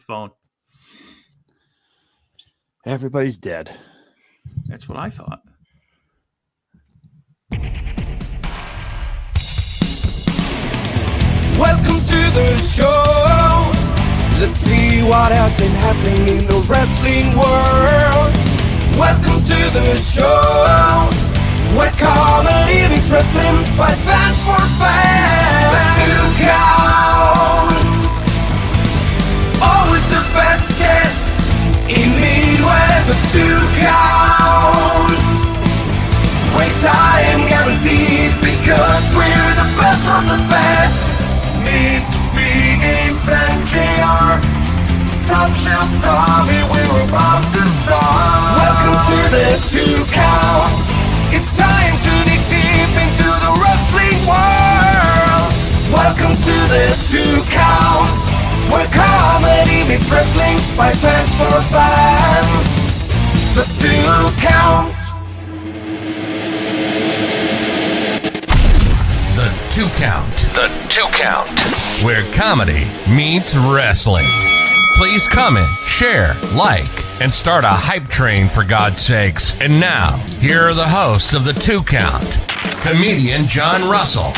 phone. Everybody's dead. That's what I thought. Welcome to the show. Let's see what has been happening in the wrestling world. Welcome to the show, where comedy meets wrestling by fans for fans. The Two Counts, always the best guests in Midwest. The Two Counts, wait time guaranteed because we're the best of the best. Meet B-Ace and JR, Top Shelf Tommy, we're about to start. Welcome to the Two Count. It's time to dig deep into the wrestling world. Welcome to the Two Count, where comedy meets wrestling by fans for fans. The Two Count. The Two Count. The Two Count. Where comedy meets wrestling. Please comment, share, like, and start a hype train for God's sakes. And now, here are the hosts of The Two Count. Comedian John Russell,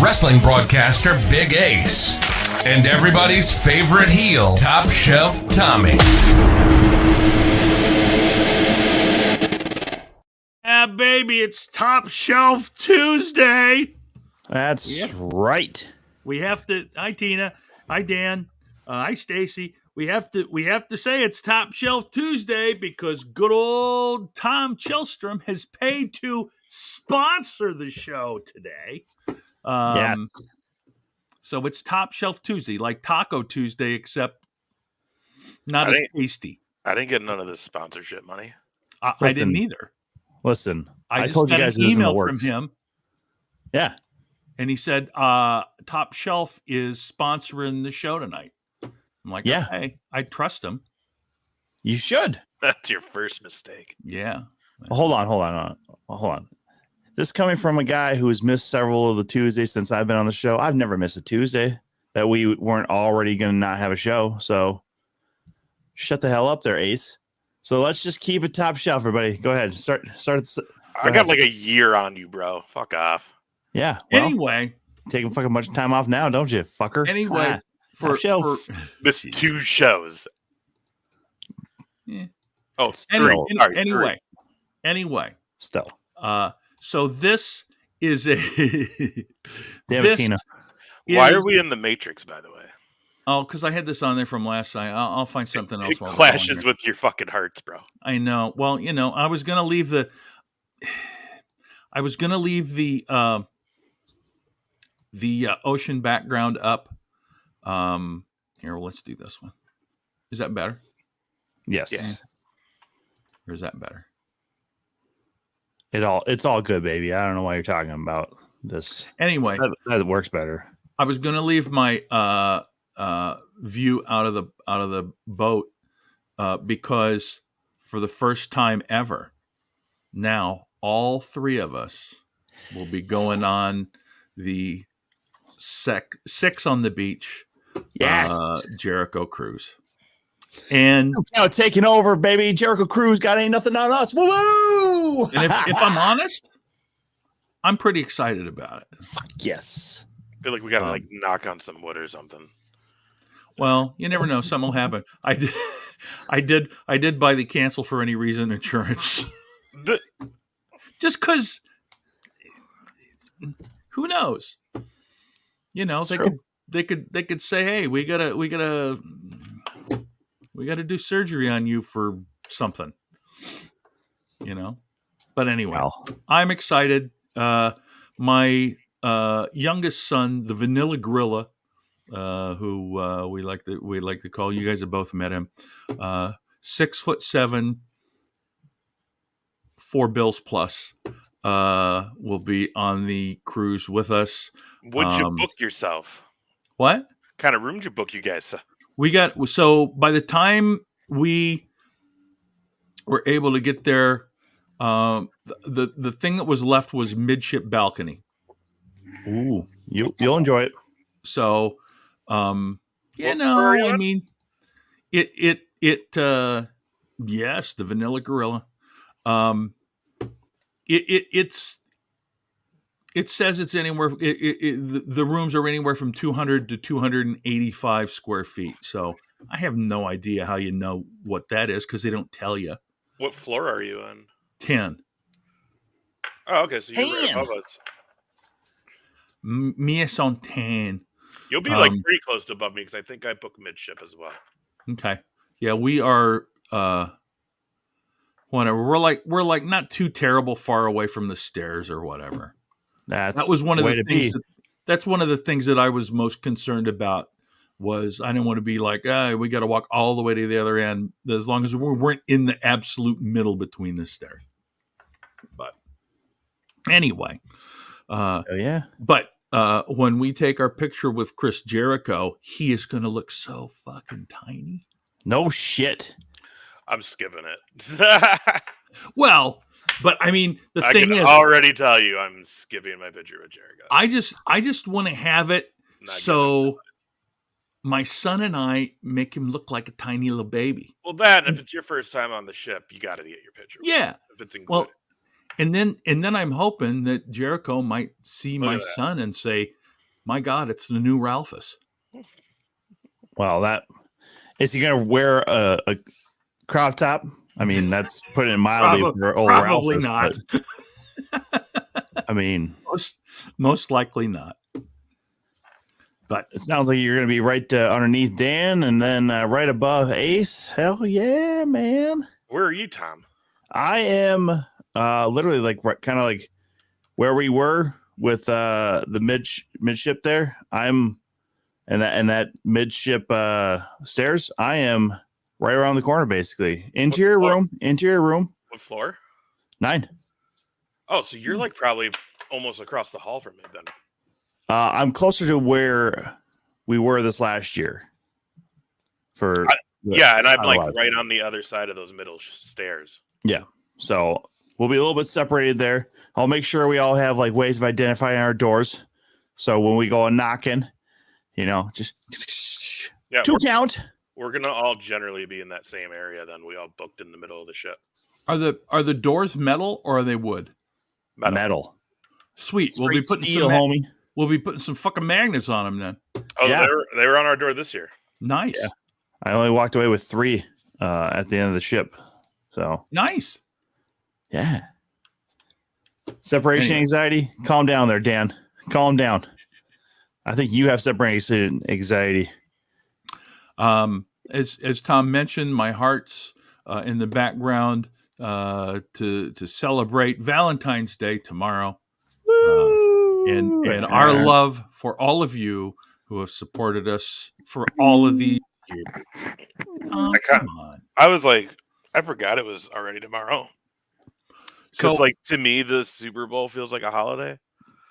wrestling broadcaster Big Ace, and everybody's favorite heel, Top Shelf Tommy. Ah, baby, it's Top Shelf Tuesday. That's right. We have to. Hi, Tina. Hi, Dan. Hi, Stacy. We have to say it's Top Shelf Tuesday because good old Tom Chelstrom has paid to sponsor the show today. Yes. So it's Top Shelf Tuesday, like Taco Tuesday, except not as tasty. I didn't get none of this sponsorship money. I didn't either. Listen, I I just told you got guys an this is in the email from works. him. Yeah. And he said, Top Shelf is sponsoring the show tonight. I'm like, Yeah. okay, I trust him. You should. That's your first mistake. Yeah. Hold on. This coming from a guy who has missed several of the Tuesdays since I've been on the show. I've never missed a Tuesday that we weren't already going to not have a show. So shut the hell up there, Ace. So let's just keep it top shelf, everybody. Go ahead. Start. I got like a year on you, bro. Fuck off. Yeah. Well, Anyway, taking fucking much time off now, don't you, fucker? Anyway, Top shelf. Missed 2 shows. Yeah. Oh, Anyway. Still. So this is a Damn it, Tina. Why are we in the Matrix, by the way? Oh, because I had this on there from last night. I'll find something else. It clashes with your fucking hearts, bro. I know. Well, I was gonna leave the ocean background up. Here, let's do this one. Is that better? Yes. Yeah. Or is that better? It's all good, baby. I don't know why you're talking about this. Anyway, that works better. I was gonna leave my view out of the boat because for the first time ever, now all 3 of us will be going on the six on the beach. Yes, Jericho cruise. And now taking over, baby. Jericho Cruise got ain't nothing on us. Woo! And if I'm honest, I'm pretty excited about it. Fuck yes. I feel like we gotta knock on some wood or something. Well, you never know. Something will happen. I did buy the cancel for any reason insurance. Just because, who knows? They could say, hey, we gotta do surgery on you for something. But anyway, I'm excited. My youngest son, the Vanilla Gorilla, who we like to call, you guys have both met him, 6'7", 4 bills plus, will be on the cruise with us. Would you book yourself? What? What kind of room did you book, you guys? So by the time we were able to get there, the thing that was left was midship balcony. Ooh, you'll enjoy it. So, I mean, Yes, the Vanilla Gorilla. It says it's anywhere. The rooms are anywhere from 200 to 285 square feet. So I have no idea how you know what that is because they don't tell you. What floor are you on? 10. Oh, okay. So you're right 10. above us. Mia son 10. You'll be like pretty close to above me because I think I booked midship as well. Okay. Yeah, we are. Whatever. We're like not too terrible far away from the stairs or whatever. That was one of way the to things. be. That's one of the things that I was most concerned about. Was I didn't want to be like, we got to walk all the way to the other end. As long as we weren't in the absolute middle between the stairs. But anyway, Oh yeah. but when we take our picture with Chris Jericho, he is going to look so fucking tiny. No shit. I'm skipping it. Well, but I mean, I thing can is, already tell you I'm skipping my picture with Jericho. I just want to have it Not so my son and I make him look like a tiny little baby. Well, that if it's your first time on the ship, you got to get your picture. Yeah. If it's included. Well, and then I'm hoping that Jericho might see my son and say, "My God, it's the new Ralphus." Well, that is he going to wear a crop top? I mean, that's putting it mildly for old probably Ralphus, not. but, I mean, most likely not. But it sounds like you're going to be right underneath Dan and then right above Ace. Hell yeah, man. Where are you, Tom? I am literally like kind of like where we were with the midship there. I'm and that midship stairs. I am right around the corner, basically. Interior room. What floor? 9. Oh, so you're like probably almost across the hall from me then. I'm closer to where we were this last year. Yeah, and I'm like right on the other side of those middle stairs. Yeah. So we'll be a little bit separated there. I'll make sure we all have like ways of identifying our doors. So when we go and knocking, just 2 count. We're gonna all generally be in that same area. Then we all booked in the middle of the ship. are the doors metal or are they wood? Metal. Sweet. We'll be putting steel, homie. We'll be putting some fucking magnets on them then. Oh, yeah. they were on our door this year. Nice. Yeah. I only walked away with 3 at the end of the ship. So nice. Yeah. Separation anxiety. Calm down there, Dan. Calm down. I think you have separation anxiety. As Tom mentioned, my heart's in the background to celebrate Valentine's Day tomorrow. And our love for all of you who have supported us for all of these years. Oh, come on. I was like, I forgot it was already tomorrow. Because, like, to me, the Super Bowl feels like a holiday.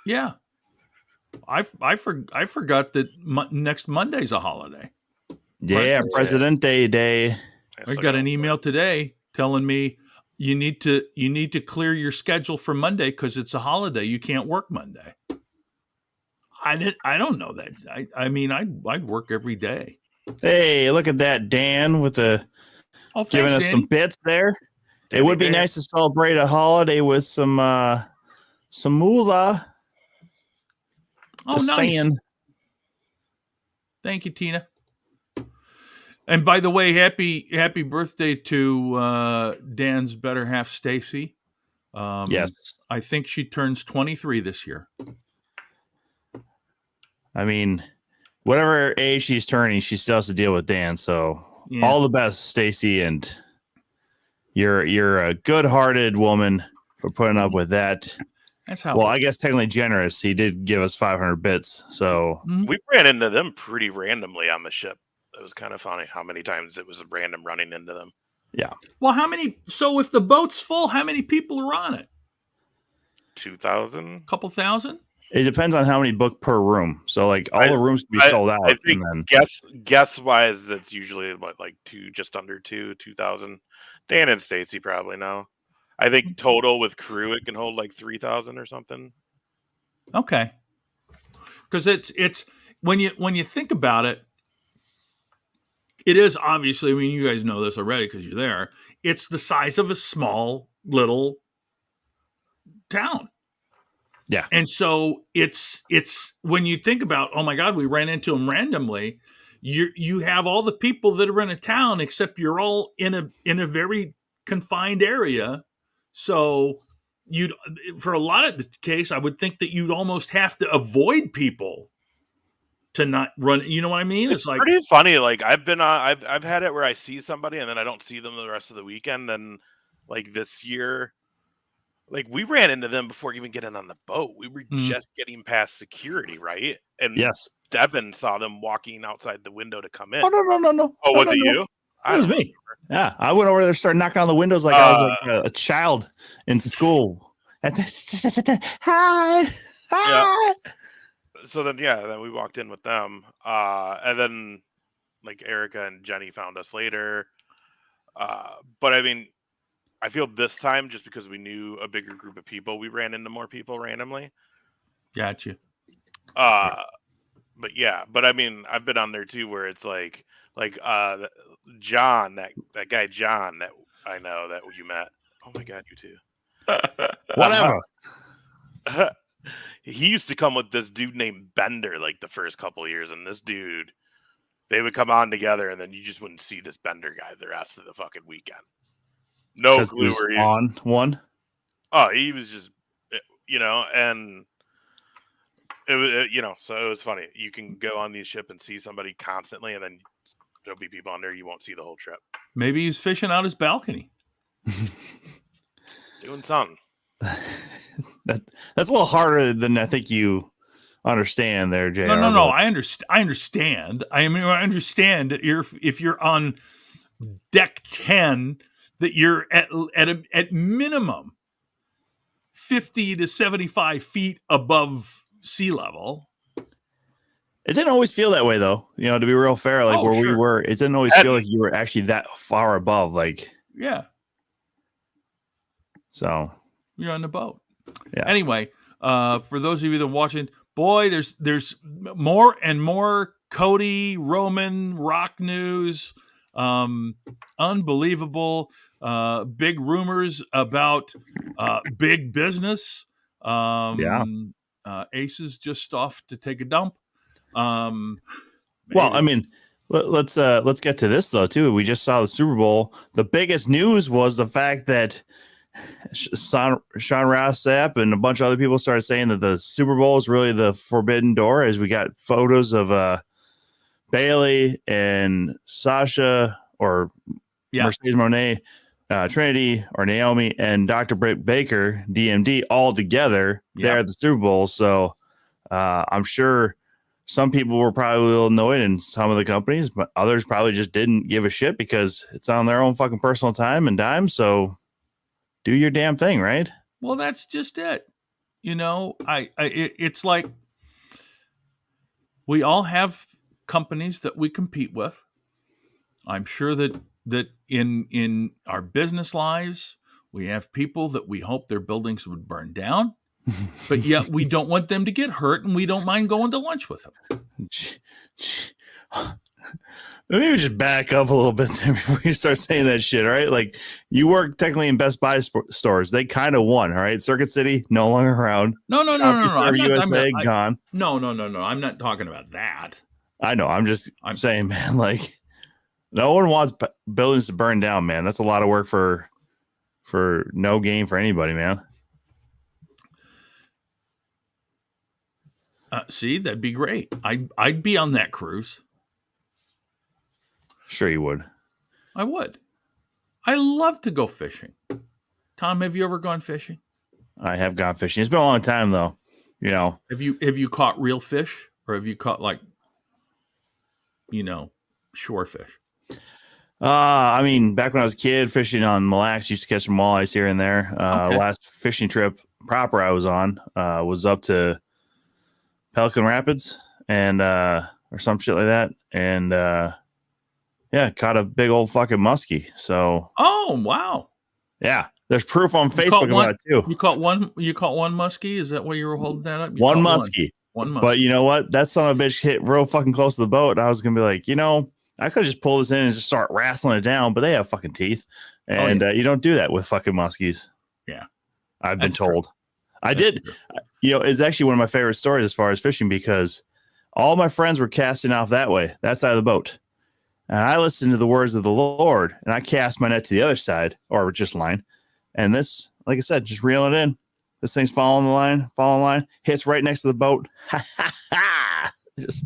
Yeah. I forgot that next Monday's a holiday. Yeah, Presidente Day. I got an email today telling me you need to clear your schedule for Monday because it's a holiday. You can't work Monday. I don't know that. I mean, I'd work every day. Hey, look at that, Dan, with giving us some bits there. It would be nice to celebrate a holiday with some moolah. Oh, just nice. Saying. Thank you, Tina. And by the way, happy birthday to Dan's better half, Stacy. Yes. I think she turns 23 this year. I mean, whatever age she's turning, she still has to deal with Dan. So all the best, Stacy, and you're a good-hearted woman for putting up with that. That's how. Well, I guess technically generous. He did give us 500 bits, so we ran into them pretty randomly on the ship. It was kind of funny how many times it was random running into them. Yeah. Well, how many? So if the boat's full, how many people are on it? 2,000. Couple thousand. It depends on how many book per room. So like all the rooms can be sold out. I think guess wise that's usually like just under 2,000. Dan and Stacy probably know. I think total with crew it can hold like 3,000 or something. Okay. Because it's when you think about it, It is obviously, I mean, you guys know this already because you're there. It's the size of a small little town. Yeah. And so it's when you think about, oh my God, we ran into them randomly. You have all the people that are in a town, except you're all in a very confined area. So for a lot of the case, I would think that you'd almost have to avoid people to not run. You know what I mean? It's like, pretty funny. Like I've had it where I see somebody and then I don't see them the rest of the weekend. Then like this year, like we ran into them before even getting on the boat. We were just getting past security, right? And Yes. Devin saw them walking outside the window to come in. Oh no. Oh, was no, it no. you? It was me. Yeah, I went over there, started knocking on the windows like I was like a child in school. Hi. Yeah. So then we walked in with them, and then like Erica and Jenny found us later. But I mean, I feel this time just because we knew a bigger group of people, we ran into more people randomly. Gotcha. But I mean, I've been on there too, where it's like John, that guy John that I know that you met. Oh my God, you too. Whatever. He used to come with this dude named Bender like the first couple of years, and this dude, they would come on together, and then you just wouldn't see this Bender guy the rest of the fucking weekend. No clue where he on one. Oh, he was just, and it was, so it was funny. You can go on these ships and see somebody constantly, and then there'll be people on there you won't see the whole trip. Maybe he's fishing out his balcony. Doing something. That's a little harder than I think you understand there, JR. No. I understand. I mean, I understand that if you're on deck 10, that you're at minimum 50 to 75 feet above sea level. It didn't always feel that way, though. To be real fair, like we were, it didn't always feel like you were actually that far above. Like, yeah. So you're on the boat. Yeah. Anyway, for those of you that are watching, boy, there's more and more Cody Roman rock news. Unbelievable. Big rumors about big business. Ace is just off to take a dump. Well, I mean, let's get to this though too. We just saw the Super Bowl. The biggest news was the fact that Sean Ross Sapp and a bunch of other people started saying that the Super Bowl is really the forbidden door, as we got photos of Bailey and Sasha or Mercedes Moné, Trinity or Naomi and Dr. Britt Baker, DMD, all together there at the Super Bowl. So I'm sure some people were probably a little annoyed in some of the companies, but others probably just didn't give a shit because it's on their own fucking personal time and dime. So do your damn thing, right? Well, that's just it. It's like we all have companies that we compete with. I'm sure that in our business lives, we have people that we hope their buildings would burn down, but yet we don't want them to get hurt, and we don't mind going to lunch with them. Let me just back up a little bit there before you start saying that shit, all right? Like, you work technically in Best Buy stores. They kind of won, all right? Circuit City, no longer around. No. USA, gone. No. I'm not talking about that. I know. I'm saying, man, like, no one wants buildings to burn down, man. That's a lot of work for no gain for anybody, man. See, that'd be great. I'd be on that cruise. Sure you would. I would. I love to go fishing. Tom, have you ever gone fishing? I have gone fishing. It's been a long time though. Have you caught real fish, or have you caught shore fish? I mean, back when I was a kid, fishing on Mille Lacs, used to catch some walleyes here and there. Last fishing trip proper I was on was up to Pelican Rapids and or some shit like that, and caught a big old fucking muskie. So, oh wow, yeah, there's proof on Facebook about it too. You caught one muskie. Is that why you were holding that up? One muskie. One muskie. But you know what? That son of a bitch hit real fucking close to the boat. And I was gonna be like, I could just pull this in and just start wrestling it down, but they have fucking teeth, and you don't do that with fucking muskies. Yeah. I've been That's true. told. I did. It's actually one of my favorite stories as far as fishing because all my friends were casting off that way, that side of the boat. And I listened to the words of the Lord and I cast my net to the other side or just line. And this, like I said, just reeling it in. This thing's following the line, hits right next to the boat. Just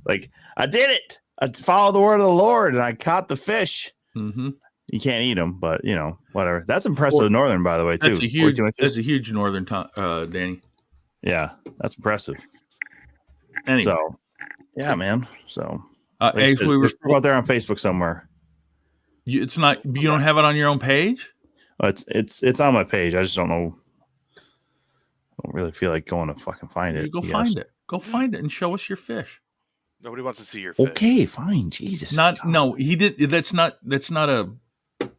like, I did it. I followed the word of the Lord and I caught the fish. Mm-hmm. You can't eat them, but whatever. That's impressive. Northern, by the way, too. That's a huge northern, Danny. Yeah, that's impressive. Anyway. So, yeah, man. So, Ace, we were out there on Facebook somewhere. It's not. You don't have it on your own page. It's on my page. I just don't know. I don't really feel like going to fucking find it. Go find it. Go find it and show us your fish. Nobody wants to see your fish. Okay, fine. Jesus. No, he did. That's not a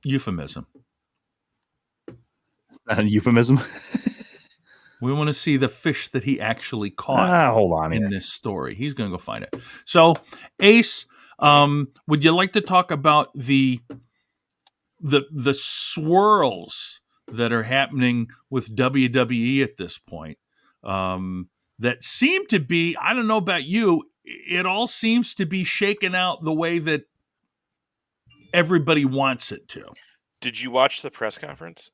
euphemism. Not a euphemism. We want to see the fish that he actually caught. Hold on in this story. He's going to go find it. So, Ace, would you like to talk about the swirls that are happening with WWE at this point? That seem to be, I don't know about you, it all seems to be shaken out the way that everybody wants it to. Did you watch the press conference?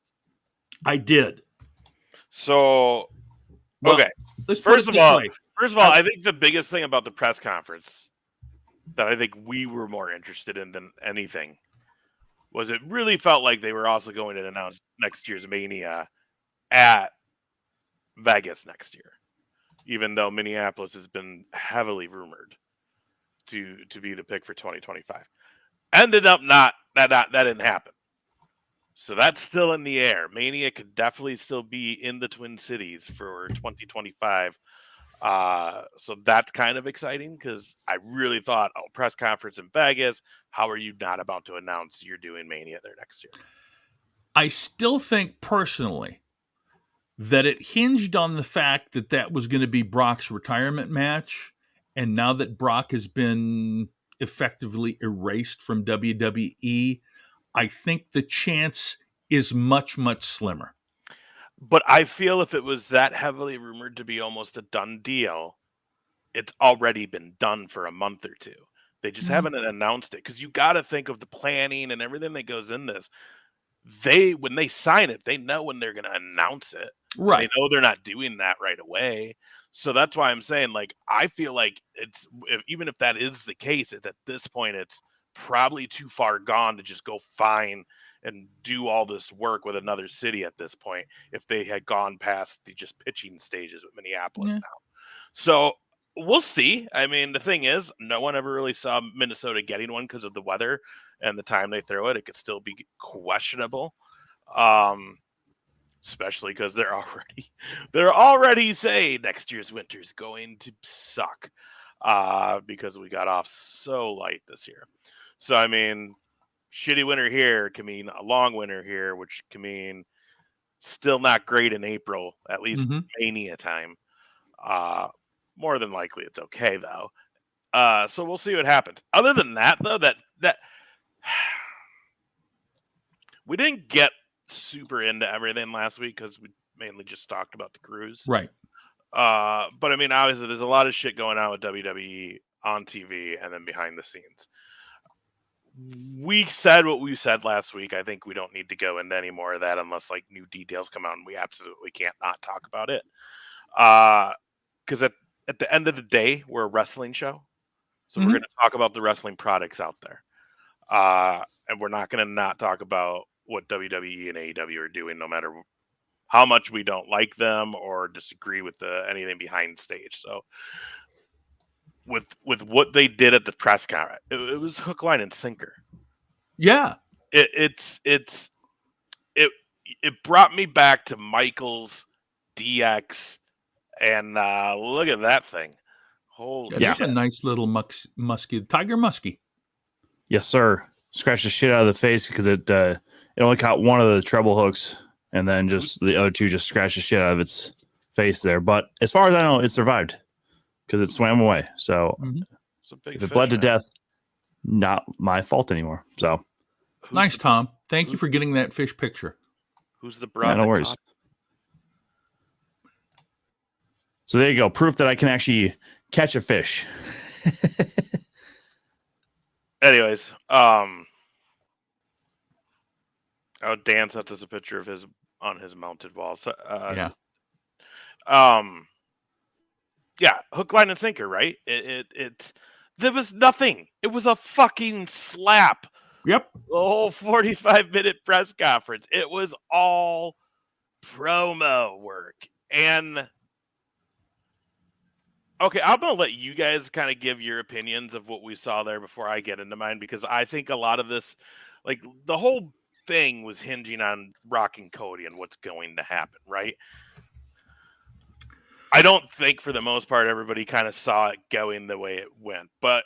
I did. So, okay. First of all, I think the biggest thing about the press conference that I think we were more interested in than anything was it really felt like they were also going to announce next year's Mania at Vegas next year, even though Minneapolis has been heavily rumored to be the pick for 2025. Ended up that didn't happen. So that's still in the air. Mania could definitely still be in the Twin Cities for 2025. So that's kind of exciting because I really thought, press conference in Vegas. How are you not about to announce you're doing Mania there next year? I still think personally that it hinged on the fact that was going to be Brock's retirement match. And now that Brock has been effectively erased from WWE, I think the chance is much, much slimmer. But I feel if it was that heavily rumored to be almost a done deal, it's already been done for a month or two. They just haven't announced it because you got to think of the planning and everything that goes in this. When they sign it, they know when they're going to announce it. Right. They know they're not doing that right away. So that's why I'm saying, I feel like even if that is the case, at this point, it's probably too far gone to just go find and do all this work with another city at this point if they had gone past the just pitching stages with Minneapolis now. So we'll see. I mean, the thing is, no one ever really saw Minnesota getting one because of the weather and the time they throw it. It could still be questionable, especially because they're already saying next year's winter is going to suck because we got off so light this year. So, I mean, shitty winter here can mean a long winter here, which can mean still not great in April, at least Mania time. More than likely it's okay, though. So we'll see what happens. Other than that, though, that we didn't get super into everything last week because we mainly just talked about the cruise. Right. But, I mean, obviously there's a lot of shit going on with WWE on TV and then behind the scenes. We said what we said last week. I think we don't need to go into any more of that unless new details come out, and we absolutely can't not talk about it. Because at the end of the day, we're a wrestling show, so we're going to talk about the wrestling products out there, and we're not going to not talk about what WWE and AEW are doing, no matter how much we don't like them or disagree with anything behind stage. So. With what they did at the press conference, it was hook, line, and sinker. Yeah, it brought me back to Michaels, DX, and look at that thing. Holy that's a nice little musky Tiger Muskie. Yes, sir. Scratched the shit out of the face because it only caught one of the treble hooks, and then just the other two just scratched the shit out of its face there. But as far as I know, it survived. Because it swam away. So it's a big if it bled to death, not my fault anymore. So Nice, Tom. Thank you for getting that fish picture. Who's the yeah, broad? no that worries. caught- So there you go. Proof that I can actually catch a fish. Anyways, Dan sent us a picture of his on his mounted wall. So, Yeah. yeah, hook, line, and sinker, right? There was nothing. It was a fucking slap. Yep. The whole 45-minute press conference. It was all promo work. And okay, I'm gonna let you guys kind of give your opinions of what we saw there before I get into mine, because I think a lot of this, like the whole thing was hinging on Rock and Cody and what's going to happen, right? I don't think for the most part everybody kind of saw it going the way it went, but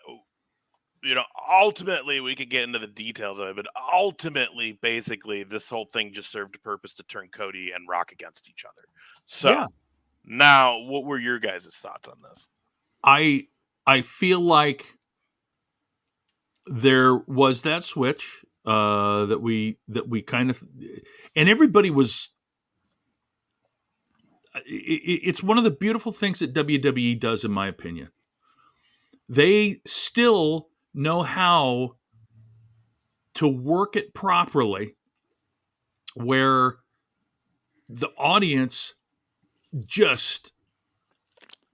ultimately we could get into the details of it, but ultimately, basically, this whole thing just served a purpose to turn Cody and Rock against each other. So Yeah. now, what were your guys' thoughts on this? I feel like there was that switch that we kind of, and everybody was. It's one of the beautiful things that WWE does, in my opinion. They still know how to work it properly, where the audience just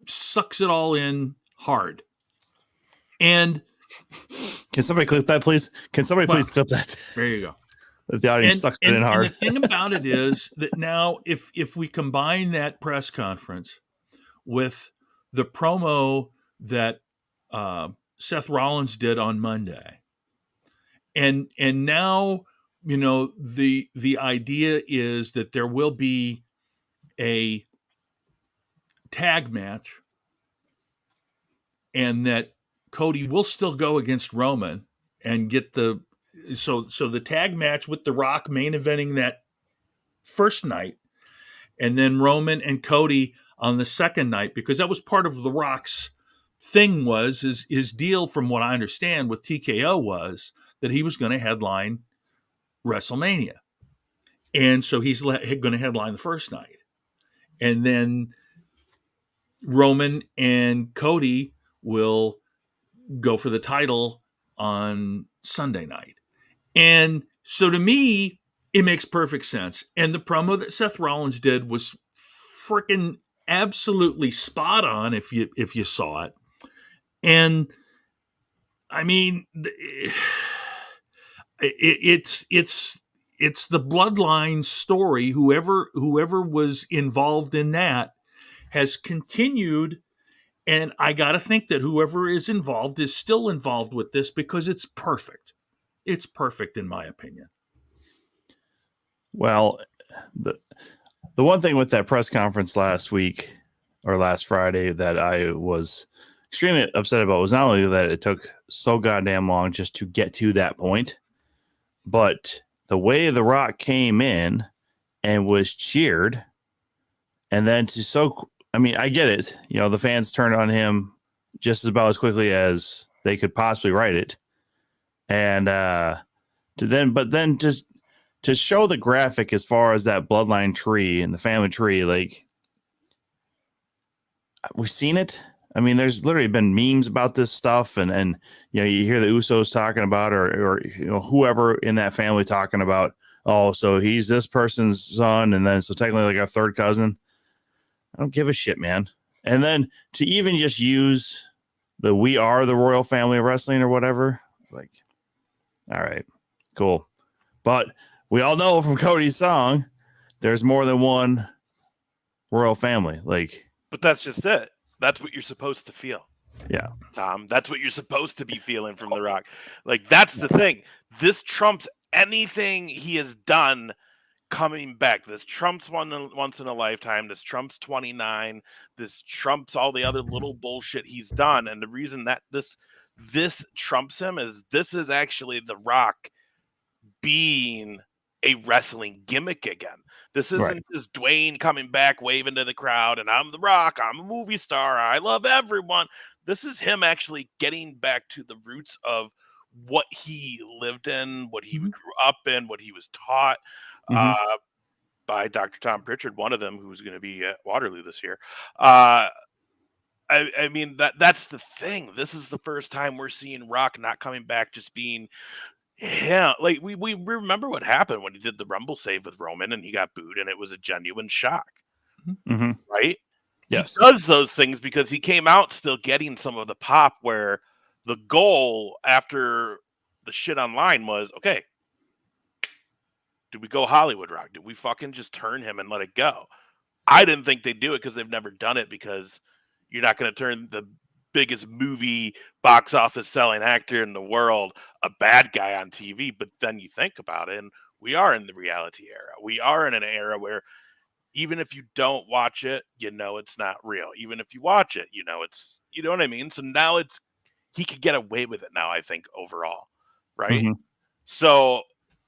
sucks it all in hard. And Can somebody clip that, please? Can somebody please clip that? there you go. The audience sucks it in hard. And the thing about it is that now, if we combine that press conference with the promo that Seth Rollins did on Monday, and now the idea is that there will be a tag match, and that Cody will still go against Roman and get the so the tag match with The Rock main eventing that first night, and then Roman and Cody on the second night, because that was part of The Rock's thing. Was his deal, from what I understand, with TKO was that he was going to headline WrestleMania, and so he's going to headline the first night, and then Roman and Cody will go for the title on Sunday night. And so to me, it makes perfect sense. And the promo that Seth Rollins did was freaking absolutely spot on if you saw it. And I mean, it's the Bloodline story. Whoever was involved in that has continued. And I got to think that whoever is involved is still involved with this, because it's perfect. It's perfect, in my opinion. Well, the one thing with that press conference last week or last Friday that I was extremely upset about was not only that it took so goddamn long just to get to that point, but the way The Rock came in and was cheered, and then I get it. The fans turned on him just about as quickly as they could possibly write it. And to show the graphic as far as that bloodline tree and the family tree, like, we've seen it. I mean, there's literally been memes about this stuff, and you hear the Usos talking about, or whoever in that family talking about, oh, so he's this person's son, and then so technically like a third cousin. I don't give a shit, man. And then to even just use the "We are the royal family of wrestling" or whatever, like, all right, cool. But we all know from Cody's song, there's more than one royal family. Like, but that's just it. That's what you're supposed to feel. Yeah, Tom. That's what you're supposed to be feeling from The Rock. Like, that's the thing. This trumps anything he has done coming back. This trumps once in a lifetime. This trumps 29. This trumps all the other little bullshit he's done. And the reason that this trumps him is this is actually The Rock being a wrestling gimmick again. This isn't just Dwayne coming back waving to the crowd and I'm The Rock, I'm a movie star, I love everyone. This is him actually getting back to the roots of what he lived in, what he Mhm. grew up in, what he was taught Mhm. by Dr. Tom Pritchard, one of them who's going to be at Waterloo this year. I mean that's the thing. This is the first time we're seeing Rock not coming back, just being like we remember what happened when he did the Rumble save with Roman and he got booed, and it was a genuine shock, Mhm. right? Yes. He does those things because he came out still getting some of the pop. Where the goal after the shit online was, okay, do we go Hollywood Rock? Do we fucking just turn him and let it go? I didn't think they'd do it because they've never done it, because you're not going to turn the biggest movie box office selling actor in the world a bad guy on TV. But then you think about it, and we are in the reality era. We are in an era where even if you don't watch it, you know it's not real. Even if you watch it, you know what I mean? So now he could get away with it now, I think, overall. Right? Mhm. So,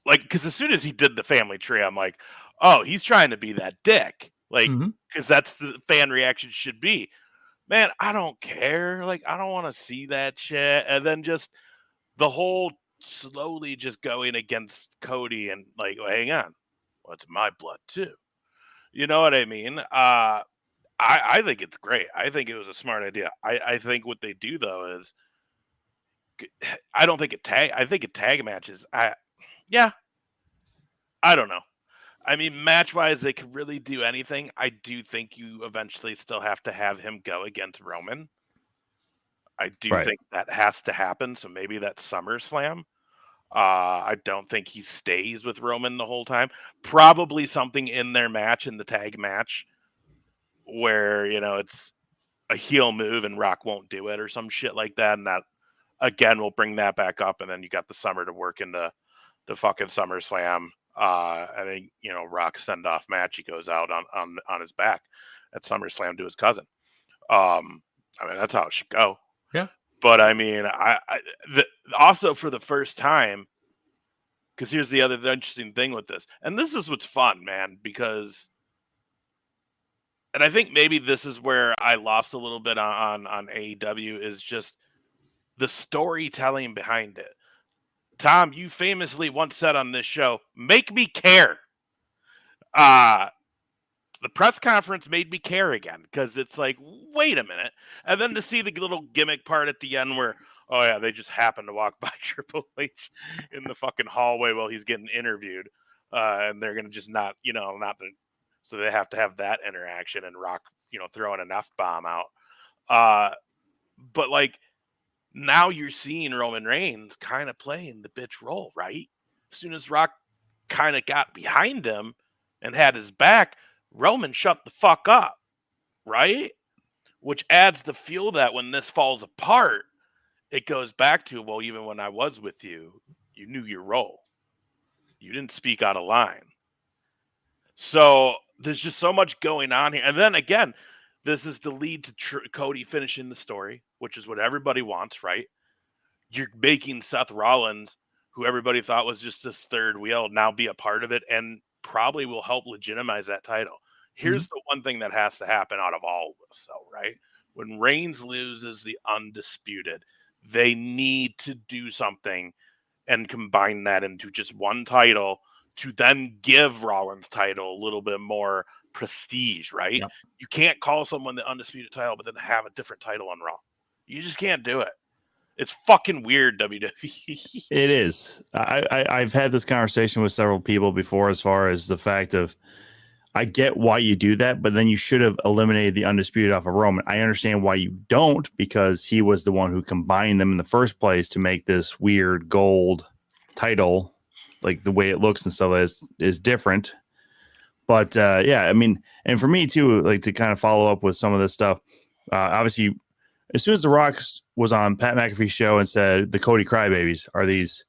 like, because as soon as he did the family tree, I'm like, oh, he's trying to be that dick. Like, Mhm. because that's the fan reaction should be. Man, I don't care. Like, I don't want to see that shit. And then just the whole slowly just going against Cody and like, well, hang on, well, it's my blood too. You know what I mean? I think it's great. I think it was a smart idea. I think what they do though is, I don't think it tag. I think it tag matches. Yeah, I don't know. I mean, match wise, they could really do anything. I do think you eventually still have to have him go against Roman. I do Right. think that has to happen. So maybe that's SummerSlam. I don't think he stays with Roman the whole time. Probably something in their match, in the tag match, where it's a heel move and Rock won't do it or some shit like that, and that again will bring that back up, and then you got the Summer to work into the fucking SummerSlam. I think Rock send off match. He goes out on his back at SummerSlam to his cousin. I mean, that's how it should go. Yeah. But I mean, also for the first time, because here's the other interesting thing with this, and this is what's fun, man, because, and I think maybe this is where I lost a little bit on AEW, is just the storytelling behind it. Tom, you famously once said on this show, "Make me care." The press conference made me care again, because it's like, wait a minute. And then to see the little gimmick part at the end where, oh yeah, they just happened to walk by Triple H in the fucking hallway while he's getting interviewed. And they're going to just so they have to have that interaction, and Rock, throwing an F-bomb out. But like, now you're seeing Roman Reigns kind of playing the bitch role, right? As soon as Rock kind of got behind him and had his back, Roman shut the fuck up, right? Which adds the fuel that when this falls apart, it goes back to, well, even when I was with you, you knew your role. You didn't speak out of line. So there's just so much going on here. And then again, this is the lead to Cody finishing the story, which is what everybody wants, right? You're making Seth Rollins, who everybody thought was just this third wheel, now be a part of it, and probably will help legitimize that title. Here's the one thing that has to happen out of all of this, though, right? When Reigns loses the Undisputed, they need to do something and combine that into just one title to then give Rollins' title a little bit more prestige, right? Yep. You can't call someone the Undisputed title, but then have a different title on Raw. You just can't do it. It's fucking weird, WWE. It is. I've had this conversation with several people before, as far as the fact of, I get why you do that, but then you should have eliminated the Undisputed off of Roman. I understand why you don't, because he was the one who combined them in the first place to make this weird gold title, like the way it looks and stuff is different. But yeah, I mean, and for me too, like to kind of follow up with some of this stuff, obviously, as soon as The Rock was on Pat McAfee's show and said the Cody Crybabies are these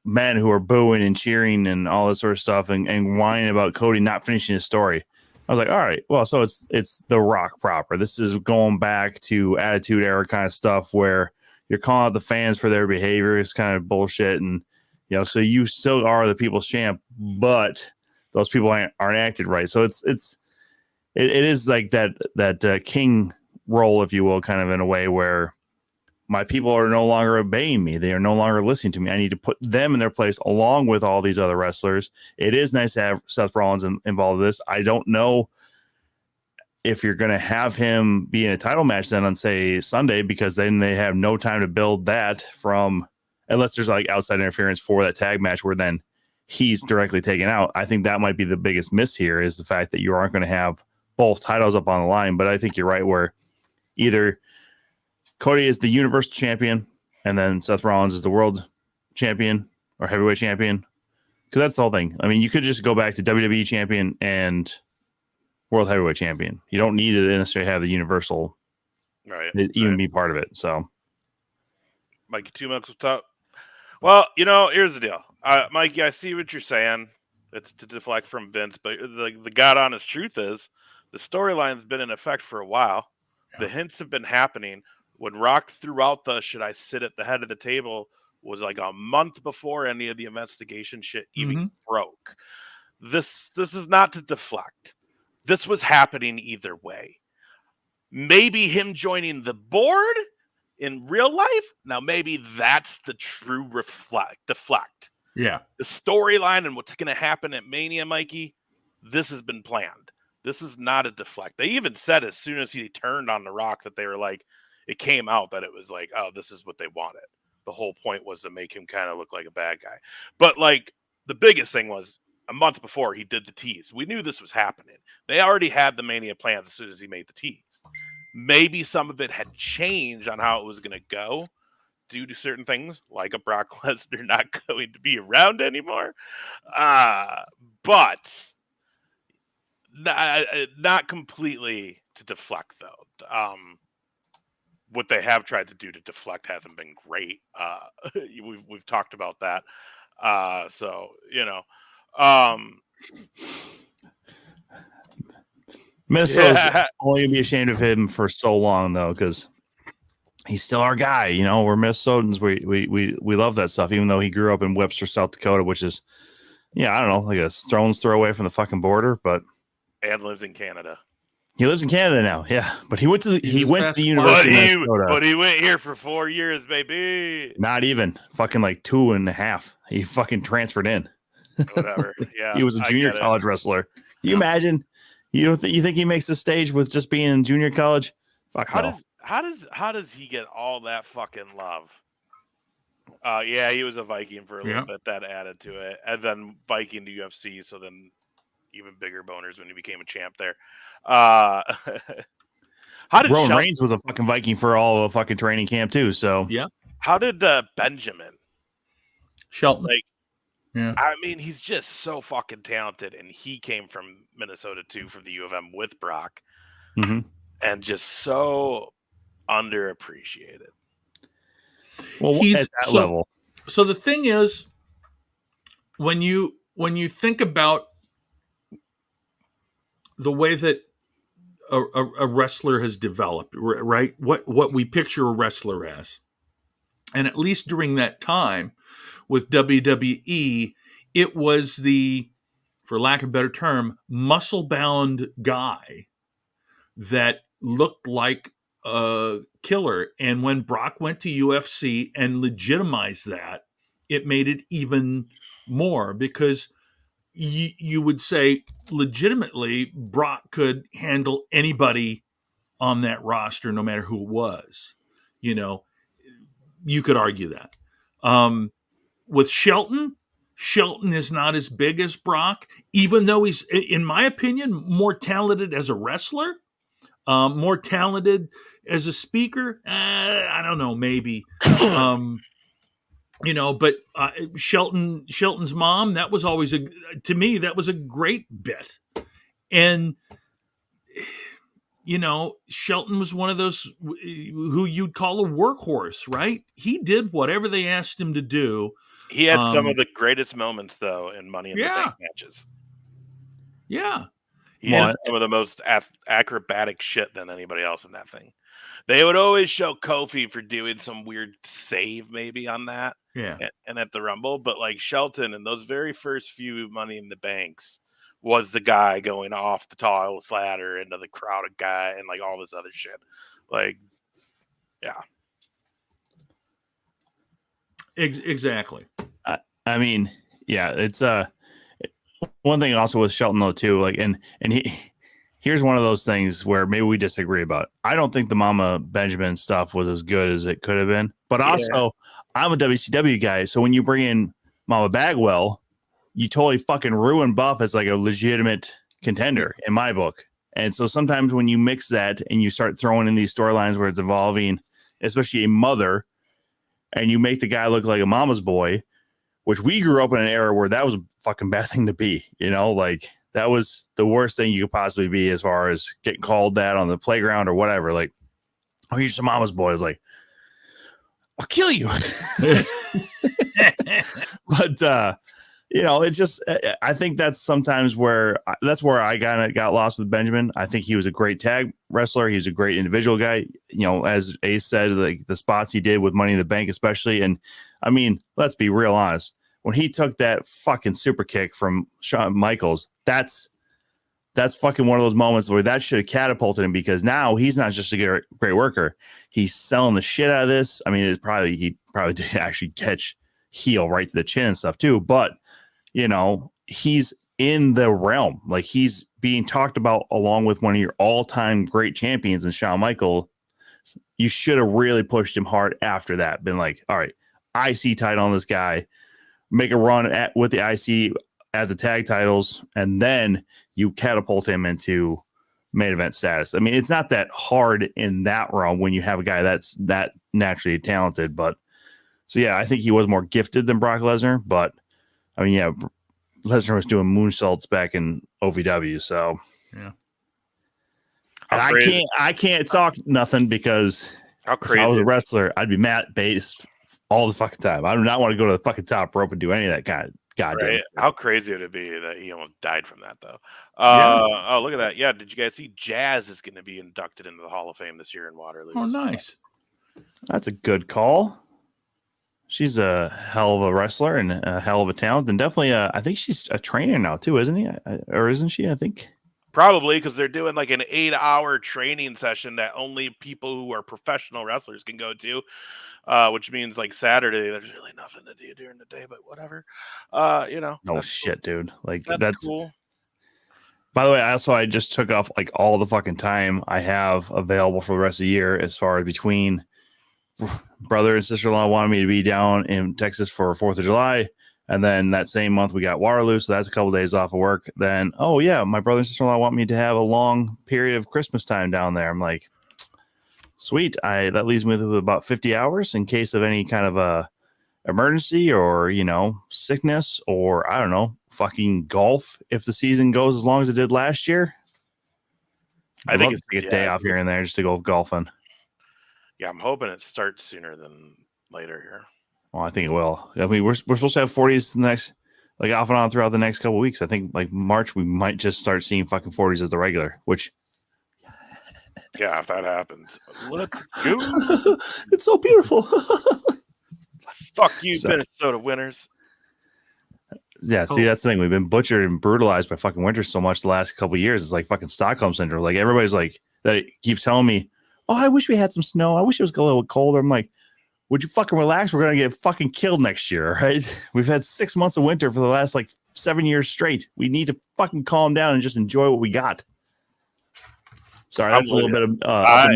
men who are booing and cheering and all this sort of stuff and whining about Cody not finishing his story, I was like, all right, well, so it's The Rock proper. This is going back to Attitude Era kind of stuff where you're calling out the fans for their behavior. It's kind of bullshit. And, so you still are the people's champ, but those people aren't acted right. So it is like that king role, if you will, kind of in a way where my people are no longer obeying me. They are no longer listening to me. I need to put them in their place along with all these other wrestlers. It is nice to have Seth Rollins involved in this. I don't know if you're going to have him be in a title match then on, say, Sunday, because then they have no time to build that from, unless there's like outside interference for that tag match where then he's directly taken out. I think that might be the biggest miss here, is the fact that you aren't going to have both titles up on the line. But I think you're right, where either Cody is the Universal Champion and then Seth Rollins is the World Champion or Heavyweight Champion. Because that's the whole thing. I mean, you could just go back to WWE Champion and World Heavyweight Champion. You don't need to necessarily have the Universal even be part of it. So, Mikey, 2 minutes, what's up? Well, here's the deal. Mikey, I see what you're saying. It's to deflect from Vince, but the God honest truth is the storyline's been in effect for a while. The hints have been happening. When Rock threw out the "should I sit at the head of the table" was like a month before any of the investigation shit even broke. This is not to deflect. This was happening either way. Maybe him joining the board in real life. Now, maybe that's the true deflect. Yeah. The storyline and what's going to happen at Mania, Mikey, this has been planned. This is not a deflect. They even said as soon as he turned on The Rock that they were like, it came out that it was like, oh, this is what they wanted. The whole point was to make him kind of look like a bad guy. But like the biggest thing was a month before he did the tease. We knew this was happening. They already had the Mania plans as soon as he made the tease. Maybe some of it had changed on how it was going to go due to certain things, like a Brock Lesnar not going to be around anymore. But not completely to deflect, though. What they have tried to do to deflect hasn't been great. We've talked about that. Minnesota's only gonna be ashamed of him for so long, though, because he's still our guy. We're Minnesotans. We love that stuff, even though he grew up in Webster, South Dakota, which is, I don't know, like a stone's throw away from the fucking border. But and lives in Canada. He lives in Canada now, yeah. But he went to the University of Minnesota. But he went here for 4 years, baby. Not even fucking like 2.5. He fucking transferred in. Whatever. Yeah, he was a junior college wrestler. Can you imagine? You think he makes the stage with just being in junior college? Fuck how no. How does he get all that fucking love? Yeah, he was a Viking for a little bit. That added to it, and then Viking to UFC. So then even bigger boners when he became a champ there. How did Roman Reigns was a fucking Viking for all of fucking training camp too? So yeah. How did Benjamin Shelton? I mean, he's just so fucking talented, and he came from Minnesota too, from the U of M with Brock, and just so underappreciated. Well, he's at that level. So the thing is, when you think about the way that a wrestler has developed, right? What we picture a wrestler as, and at least during that time with WWE, it was the, for lack of a better term, muscle-bound guy that looked like a killer. And when Brock went to UFC and legitimized that, it made it even more, because you would say legitimately Brock could handle anybody on that roster, no matter who it was. You could argue that. With Shelton is not as big as Brock, even though he's, in my opinion, more talented as a wrestler, more talented as a speaker. I don't know, maybe. But Shelton's mom, that was always to me, that was a great bit. And, Shelton was one of those who you'd call a workhorse, right? He did whatever they asked him to do. He had some of the greatest moments, though, in Money in the Bank matches. Yeah. He had some of the most acrobatic shit than anybody else in that thing. They would always show Kofi for doing some weird save maybe on that. Yeah. And at the Rumble. But like Shelton in those very first few Money in the Banks was the guy going off the tallest ladder into the crowded guy and like all this other shit. Like, yeah. Exactly. I mean, yeah, it's one thing also with Shelton though too, like and he here's one of those things where maybe we disagree about. I don't think the Mama Benjamin stuff was as good as it could have been, but also I'm a WCW guy, so when you bring in Mama Bagwell, you totally fucking ruin Buff as like a legitimate contender in my book. And so sometimes when you mix that and you start throwing in these storylines where it's involving, especially a mother, and you make the guy look like a mama's boy, which we grew up in an era where that was a fucking bad thing to be, you know, like that was the worst thing you could possibly be as far as getting called that on the playground or whatever. Like, oh, you're just a mama's boy. I was like, I'll kill you. But, you know, it's just, I think that's sometimes where I kind of got lost with Benjamin. I think he was a great tag wrestler. He's a great individual guy. You know, as Ace said, like the spots he did with Money in the Bank, especially. And I mean, let's be real honest. When he took that fucking super kick from Shawn Michaels, that's fucking one of those moments where that should have catapulted him, because now he's not just a great worker. He's selling the shit out of this. I mean, he probably did actually catch heel right to the chin and stuff too. But, you know, he's in the realm. Like, he's being talked about along with one of your all-time great champions in Shawn Michaels. You should have really pushed him hard after that. Been like, all right, IC title on this guy, make a run with the IC at the tag titles, and then you catapult him into main event status. I mean, it's not that hard in that realm when you have a guy that's that naturally talented. But so, yeah, I think he was more gifted than Brock Lesnar. But I mean, yeah, Lesnar was doing moonsaults back in OVW. So yeah, I can't talk nothing, because How crazy! if I was a wrestler, I'd be Matt based all the fucking time. I do not want to go to the fucking top rope and do any of that kind of goddamn. Right? How crazy would it be that he almost died from that, though? Yeah. Oh, look at that! Yeah, did you guys see Jazz is going to be inducted into the Hall of Fame this year in Waterloo? Oh, nice. That's a good call. She's a hell of a wrestler and a hell of a talent, and definitely, I think she's a trainer now too, isn't he? Or isn't she? I think. Probably, because they're doing like an 8-hour training session that only people who are professional wrestlers can go to, which means like Saturday, there's really nothing to do during the day, but whatever. You know. Oh that's shit, cool. dude! Like That's cool. By the way, I just took off like all the fucking time I have available for the rest of the year, as far as between brother and sister-in-law wanted me to be down in Texas for 4th of July. And then that same month we got Waterloo. So that's a couple of days off of work. Then, oh yeah, my brother and sister-in-law want me to have a long period of Christmas time down there. I'm like, sweet. That leaves me with about 50 hours in case of any kind of a emergency or, you know, sickness, or I don't know, fucking golf. If the season goes as long as it did last year, I think it's a day off here and there just to go golfing. Yeah, I'm hoping it starts sooner than later here. Well, I think it will. I mean, we're supposed to have 40s the next, like off and on throughout the next couple of weeks. I think like March, we might just start seeing fucking 40s at the regular, which. Yeah, if that happens. Let's go. It's so beautiful. Fuck you, Minnesota Winners. Yeah, see, that's the thing. We've been butchered and brutalized by fucking winter so much the last couple of years. It's like fucking Stockholm syndrome. Like, everybody's like, that keeps telling me, oh, I wish we had some snow. I wish it was a little colder. I'm like, would you fucking relax? We're going to get fucking killed next year, right? We've had 6 months of winter for the last like 7 years straight. We need to fucking calm down and just enjoy what we got. Sorry, that's a little bit of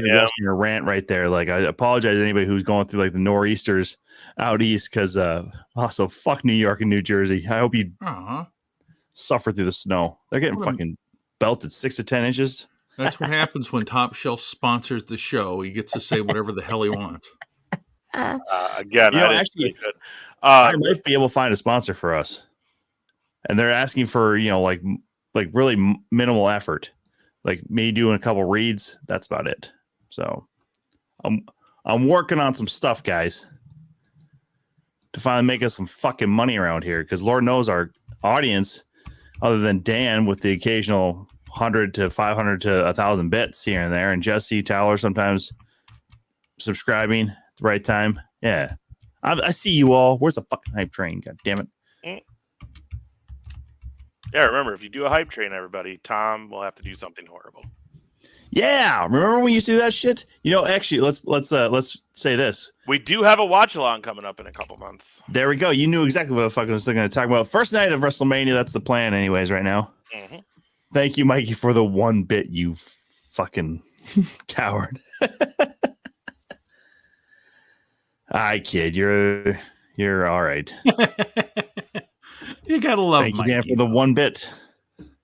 Midwestern rant right there. Like, I apologize to anybody who's going through like the nor'easters out east, because also fuck New York and New Jersey. I hope you suffer through the snow. They're getting fucking belted 6 to 10 inches. That's what happens when Top Shelf sponsors the show. He gets to say whatever the hell he wants. Again, you know, actually, I might be able to find a sponsor for us, and they're asking for, you know, like really minimal effort, like me doing a couple reads. That's about it. So I'm working on some stuff, guys, to finally make us some fucking money around here, because Lord knows our audience, other than Dan with the occasional 100 to 500 to 1,000 bits here and there, and Jesse Towler sometimes subscribing at the right time. Yeah, I see you all. Where's the fucking hype train? God damn it. Yeah, remember, if you do a hype train, everybody, Tom will have to do something horrible. Yeah, remember when we used to do that shit? Actually, let's say this. We do have a watch along coming up in a couple months. There we go. You knew exactly what the fuck I was going to talk about. First night of WrestleMania. That's the plan, anyways. Right now. Mm-hmm. Thank you, Mikey, for the 1 bit. You fucking coward. I kid. You're all right. You gotta love Thank you, Mikey. Dan, for the 1 bit.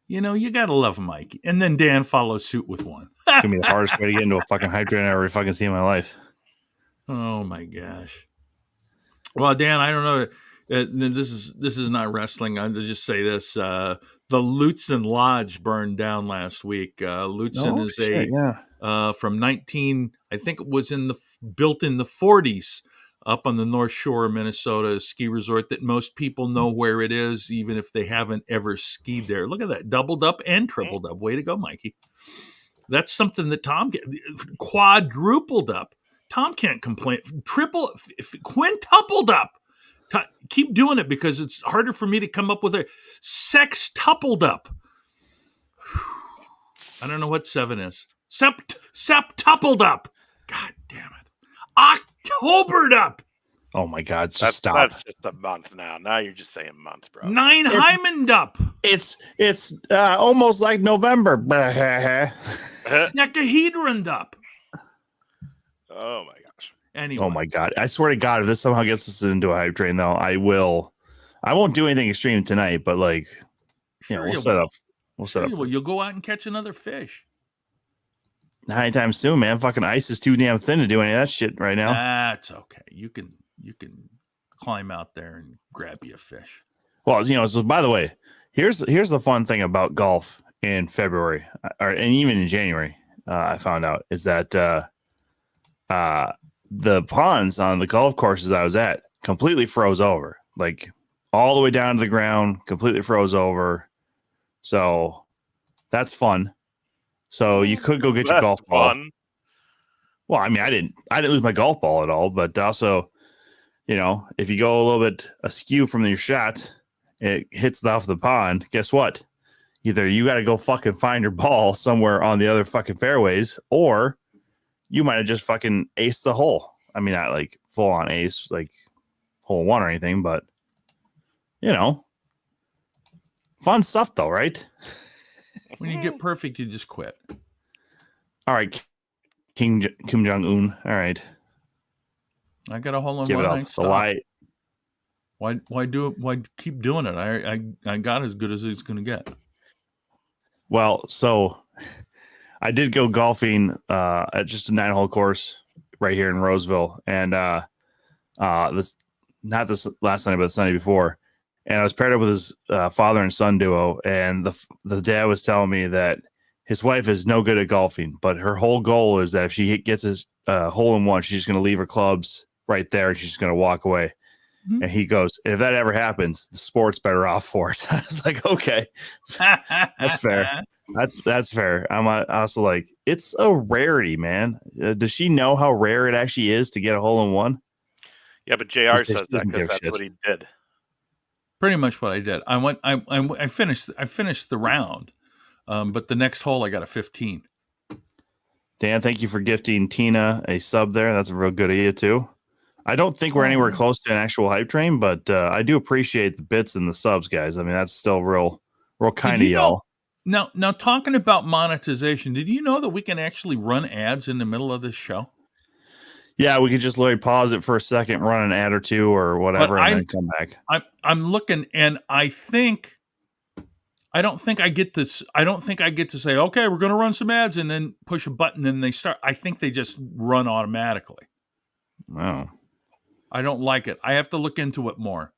You gotta love Mikey. And then Dan follows suit with one. It's gonna be the hardest way to get into a fucking hype train I ever fucking seen in my life. Oh my gosh. Well, Dan, I don't know. This is not wrestling. I'll just say this: the Lutzen Lodge burned down last week. Lutzen is from 19. I think it was built in the 40s, up on the North Shore of Minnesota, a ski resort that most people know where it is, even if they haven't ever skied there. Look at that, doubled up and tripled up. Way to go, Mikey. That's something that Tom quadrupled up. Tom can't complain. Quintupled up. Keep doing it because it's harder for me to come up with a sextupled up. I don't know what 7 is. Septupled up. God damn it. Octobered up. Oh my God! That's just a month now. Now you're just saying months, bro. 9 hymened up. It's almost like November. Decahedroned up. Oh my gosh. Anyway. Oh my God! I swear to God, if this somehow gets us into a hype train, though, I won't do anything extreme tonight, but like, we'll set up. You'll go out and catch another fish. Not anytime soon, man. Fucking ice is too damn thin to do any of that shit right now. That's okay. You can climb out there and grab you a fish. Well, so by the way, here's the fun thing about golf in February, and even in January. I found out is that the ponds on the golf courses I was at completely froze over, like all the way down to the ground, completely froze over. So that's fun. So you could go get your golf ball. Fun. Well, I mean, I didn't lose my golf ball at all, but also, if you go a little bit askew from your shot, it hits off the pond. Guess what? Either you got to go fucking find your ball somewhere on the other fucking fairways, or you might have just fucking aced the hole. I mean, not like full on ace, like hole 1 or anything, but fun stuff though, right? When you get perfect, you just quit. All right, Kim Jong-un. All right, I got a hole in give one. it up. So why keep doing it? I got as good as it's going to get. Well, so I did go golfing at just a 9-hole course right here in Roseville, and this last Sunday, but the Sunday before, and I was paired up with his father and son duo, and the dad was telling me that his wife is no good at golfing, but her whole goal is that if she gets his hole in one, she's just going to leave her clubs right there, and she's just going to walk away. Mm-hmm. And he goes, if that ever happens, the sport's better off for it. I was like, okay, that's fair. That's fair. I'm also like, it's a rarity, man. Does she know how rare it actually is to get a hole in one? Yeah, but JR says that because that's what he did. Pretty much what I did. I finished the round, but the next hole I got a 15. Dan, thank you for gifting Tina a sub there. That's a real good idea too. I don't think we're anywhere close to an actual hype train, but I do appreciate the bits and the subs, guys. I mean, that's still real kind of y'all. Now, talking about monetization, did you know that we can actually run ads in the middle of this show? Yeah, we could just literally pause it for a second, run an ad or two or whatever, and then come back. I'm looking, and I don't think I get this. I don't think I get to say, okay, we're going to run some ads, and then push a button, and they start. I think they just run automatically. Wow. I don't like it. I have to look into it more.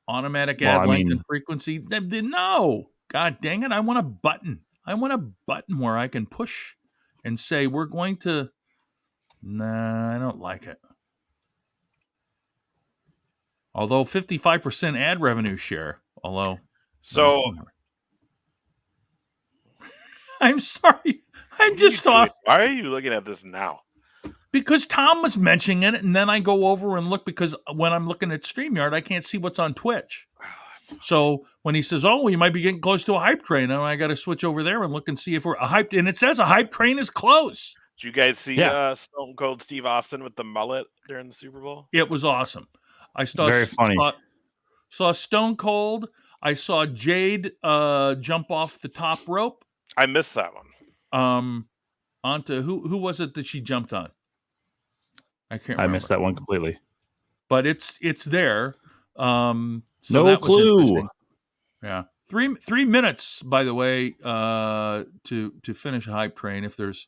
Automatic ad length and frequency. No. God dang it. I want a button. I want a button where I can push and say, we're going to. Nah, I don't like it. Although 55% ad revenue share. So. I'm sorry. I'm just off. Why are you looking at this now? Because Tom was mentioning it, and then I go over and look because when I'm looking at StreamYard, I can't see what's on Twitch. So when he says, "Oh, we might be getting close to a hype train," and I got to switch over there and look and see if we're a hype, and it says a hype train is close. Did you guys see Yeah. Stone Cold Steve Austin with the mullet during the Super Bowl? It was awesome. I saw Very funny. saw Stone Cold. I saw Jade jump off the top rope. I missed that one. Onto who was it that she jumped on? I can't remember. I missed that one completely. But it's there. So No that was clue. interesting. Yeah. 3 minutes, by the way, to finish a hype train. If there's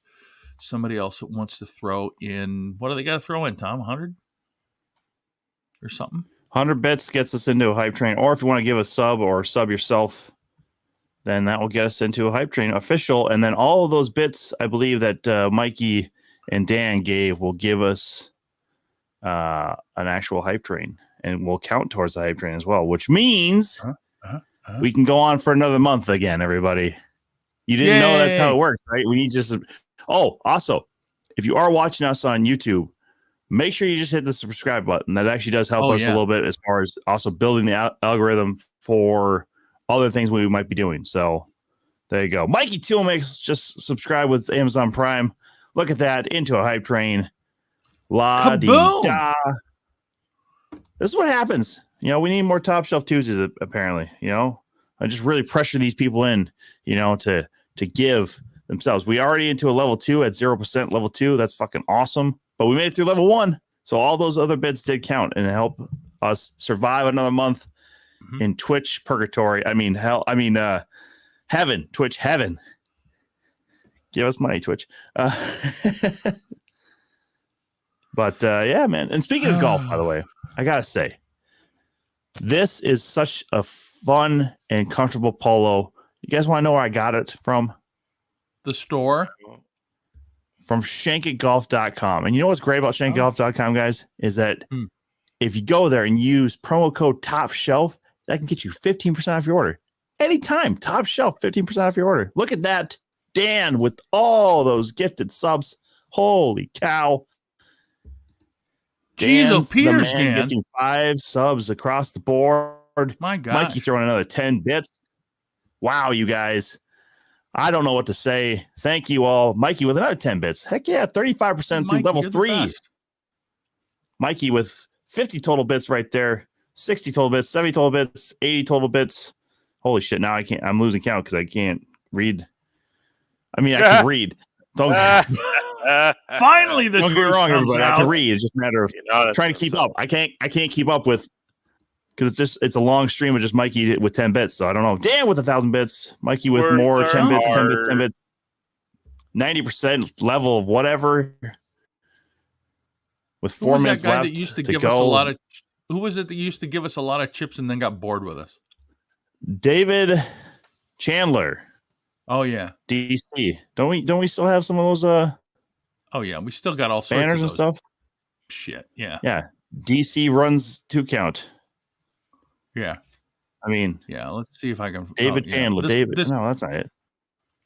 somebody else that wants to throw in, what do they got to throw in, Tom? 100 or something? 100 bits gets us into a hype train. Or if you want to give a sub or sub yourself, then that will get us into a hype train official. And then all of those bits, I believe that Mikey and Dan gave will give us an actual hype train, and we'll count towards the hype train as well, which means we can go on for another month again, everybody. You didn't know that's how it works, right? We need just... Oh, also, if you are watching us on YouTube, make sure you just hit the subscribe button. That actually does help us a little bit as far as also building the algorithm for other things we might be doing. So there you go. Mikey Tool makes just subscribe with Amazon Prime. Look at that. Into a hype train. La di da. This is what happens. You know, we need more Top Shelf Tuesdays, apparently. You know, I just really pressure these people in, you know, to give themselves. We already into a level 2 at 0% level 2. That's fucking awesome. But we made it through level 1. So all those other bits did count and help us survive another month in Twitch purgatory. I mean, hell, I mean, heaven, Twitch heaven. Give us money, Twitch. But yeah, man. And speaking of golf, by the way, I gotta say, this is such a fun and comfortable polo. You guys want to know where I got it from? The store? From shankitgolf.com. And you know what's great about shankitgolf.com, guys? Is that if you go there and use promo code Top Shelf, that can get you 15% off your order. Anytime. Top Shelf, 15% off your order. Look at that. Dan with all those gifted subs. Holy cow. Jeez, Peters, Dan. Gifting 5 subs across the board. My God. Mikey throwing another 10 bits. Wow, you guys. I don't know what to say. Thank you all. Mikey with another 10 bits. Heck yeah, 35% through level 3. Mikey with 50 total bits right there. 60 total bits, 70 total bits, 80 total bits. Holy shit, now I'm losing count because I can't read. I mean, I can read. Don't Finally, the don't get me wrong, everybody. out. I can read. It's just a matter of trying to keep up. I can't keep up with, because it's a long stream of just Mikey with 10 bits. So I don't know. Dan with 1,000 bits. Mikey with more 10 bits, 10 bits, 10 bits. 90% level of whatever. With 4 minutes left that used to to give go. us a lot of. Who was it that used to give us a lot of chips and then got bored with us? David Chandler. Oh yeah, DC. Don't we still have some of those oh yeah, we still got all sorts banners of and stuff? Shit, yeah. Yeah. DC runs 2 count. Yeah. I mean, yeah, let's see if I can David Chandler. David. This, no, that's not it.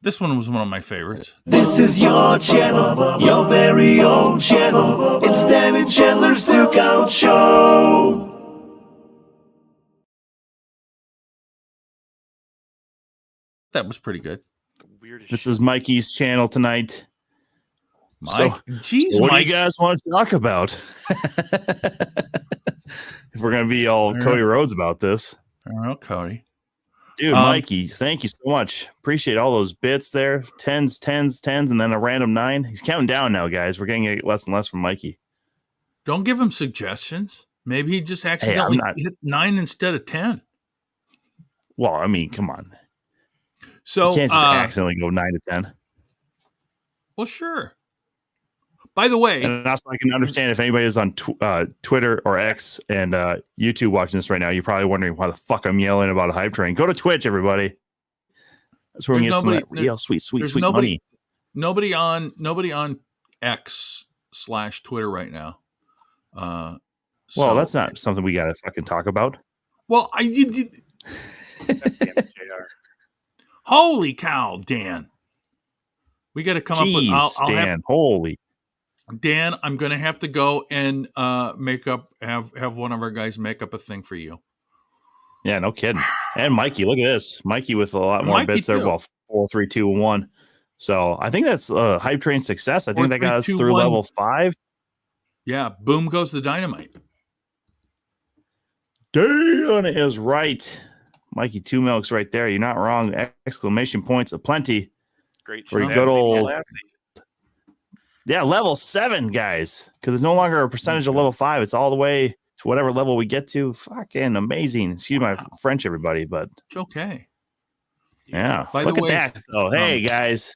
This one was one of my favorites. This is your channel, your very own channel. It's David Chandler's 2 Count Show. That was pretty good. This is Mikey's channel tonight. Mike, so what Mike. do you guys want to talk about? If we're gonna be all Cody Rhodes about this, oh, Cody, dude, Mikey, thank you so much. Appreciate all those bits there. 10s, 10s, 10s, and then a random 9. He's counting down now, guys. We're getting less and less from Mikey. Don't give him suggestions. Maybe he just accidentally hit 9 instead of 10. Well, I mean, come on. So you can't just accidentally go 9 to 10. Well, sure. By the way, and also I can understand if anybody is on Twitter or X and YouTube watching this right now, you're probably wondering why the fuck I'm yelling about a hype train. Go to Twitch, everybody. That's where we get some of that real sweet money. Nobody on X/Twitter right now. Well, that's not something we got to fucking talk about. Well, holy cow, Dan! We got to come up with. Dan, holy. Dan, I'm going to have to go and have one of our guys make up a thing for you. Yeah, no kidding. And Mikey, look at this. Mikey with a lot more Mikey bits there. too. Well, 4, 3, 2, 1. So I think that's Hype Train success. I 4, think that 3, got us 2, through 1. level 5. Yeah, boom goes the dynamite. Dan is right. Mikey Two Milks right there. You're not wrong. Exclamation points aplenty. Great. For Sounds good Sassy old Lassie. Yeah, level 7, guys. Because it's no longer a percentage of level 5. It's all the way to whatever level we get to. Fucking amazing. Excuse my French, everybody, but It's okay. yeah. By Look the at way, that. Oh, hey guys.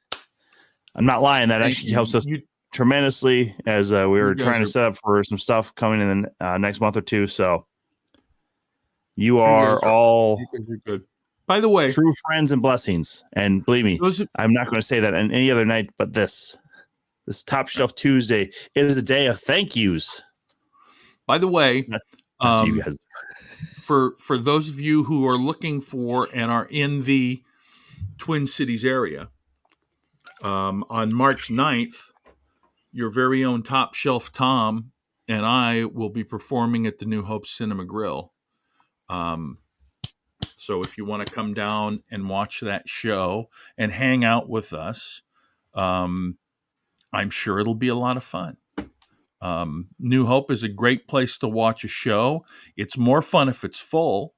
I'm not lying. That actually helps us tremendously as we were trying to set up for some stuff coming in the next month or two. So you are all good. By the way, true friends and blessings. And believe me, I'm not going to say that on any other night but this Top Shelf Tuesday. It is a day of thank yous. By the way, not to you guys. for those of you who are looking for and are in the Twin Cities area, on March 9th, your very own Top Shelf Tom and I will be performing at the New Hope Cinema Grill. So if you want to come down and watch that show and hang out with us, I'm sure it'll be a lot of fun. New Hope is a great place to watch a show. It's more fun if it's full.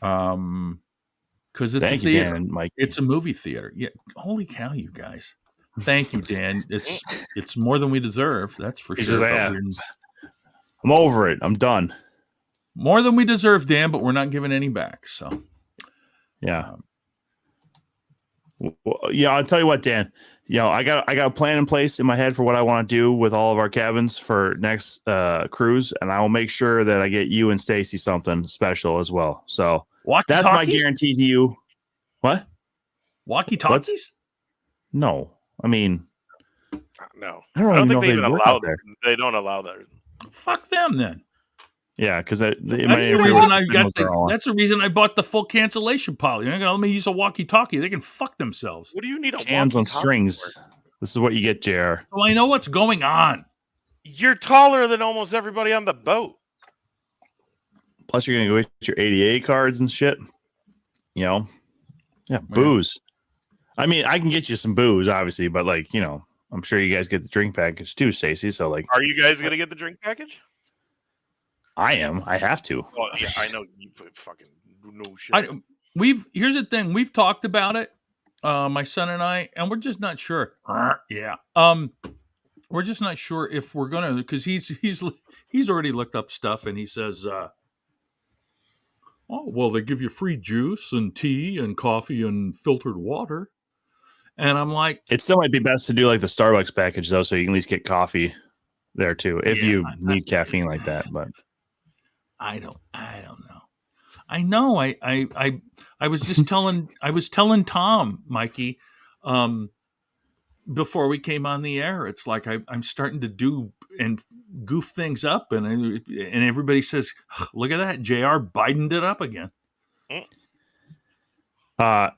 Because it's a theater. Dan and Mike. It's a movie theater. Yeah. Holy cow, you guys. Thank you, Dan. It's more than we deserve. That's for sure. I'm over it. I'm done. More than we deserve, Dan, but we're not giving any back. So, yeah. Well, yeah, I'll tell you what, Dan. I got a plan in place in my head for what I want to do with all of our cabins for next cruise, and I will make sure that I get you and Stacy something special as well. So that's my guarantee to you. What? Walkie-talkies? No, I mean, no. I don't think they even allow there. They don't allow that. Fuck them then. Yeah, because that's the reason I bought the full cancellation policy. They're gonna let me use a walkie-talkie. They can fuck themselves. What do you need a cans on strings? For? This is what you get, JR. Well, I know what's going on. You're taller than almost everybody on the boat. Plus, you're gonna go get your ADA cards and shit. Yeah, booze. I mean, I can get you some booze, obviously, but I'm sure you guys get the drink package too, Stacey. So, are you guys gonna get the drink package? I am. I have to. Well, yeah, I know you fucking no shit. Here's the thing. We've talked about it, my son and I, and we're just not sure. Yeah. We're just not sure if we're gonna, because he's already looked up stuff and he says, oh well, they give you free juice and tea and coffee and filtered water, and I'm like, it still might be best to do like the Starbucks package though, so you can at least get coffee there too if you need caffeine like that, but. I don't know. I know. I was just telling Tom, Mikey, before we came on the air. It's like I'm starting to do and goof things up, and everybody says, "Look at that, JR Biden'd it up again." I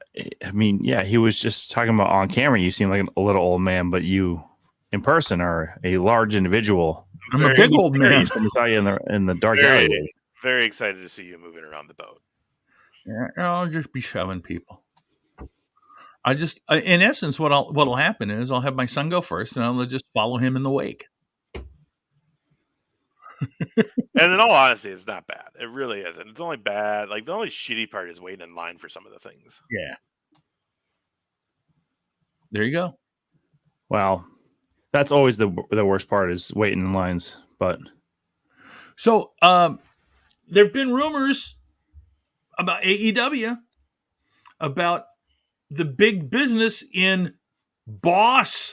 mean, yeah, he was just talking about on camera. You seem like a little old man, but you, in person, are a large individual. I'm a big old man. I saw you in the dark alley. Very excited to see you moving around the boat. Yeah, I'll just be shoving people. In essence, what'll happen is I'll have my son go first, and I'll just follow him in the wake. And in all honesty, it's not bad. It really isn't. It's only bad. Like the only shitty part is waiting in line for some of the things. Yeah. There you go. Well, that's always the worst part is waiting in lines. But so there have been rumors about AEW, about the big business in Boston.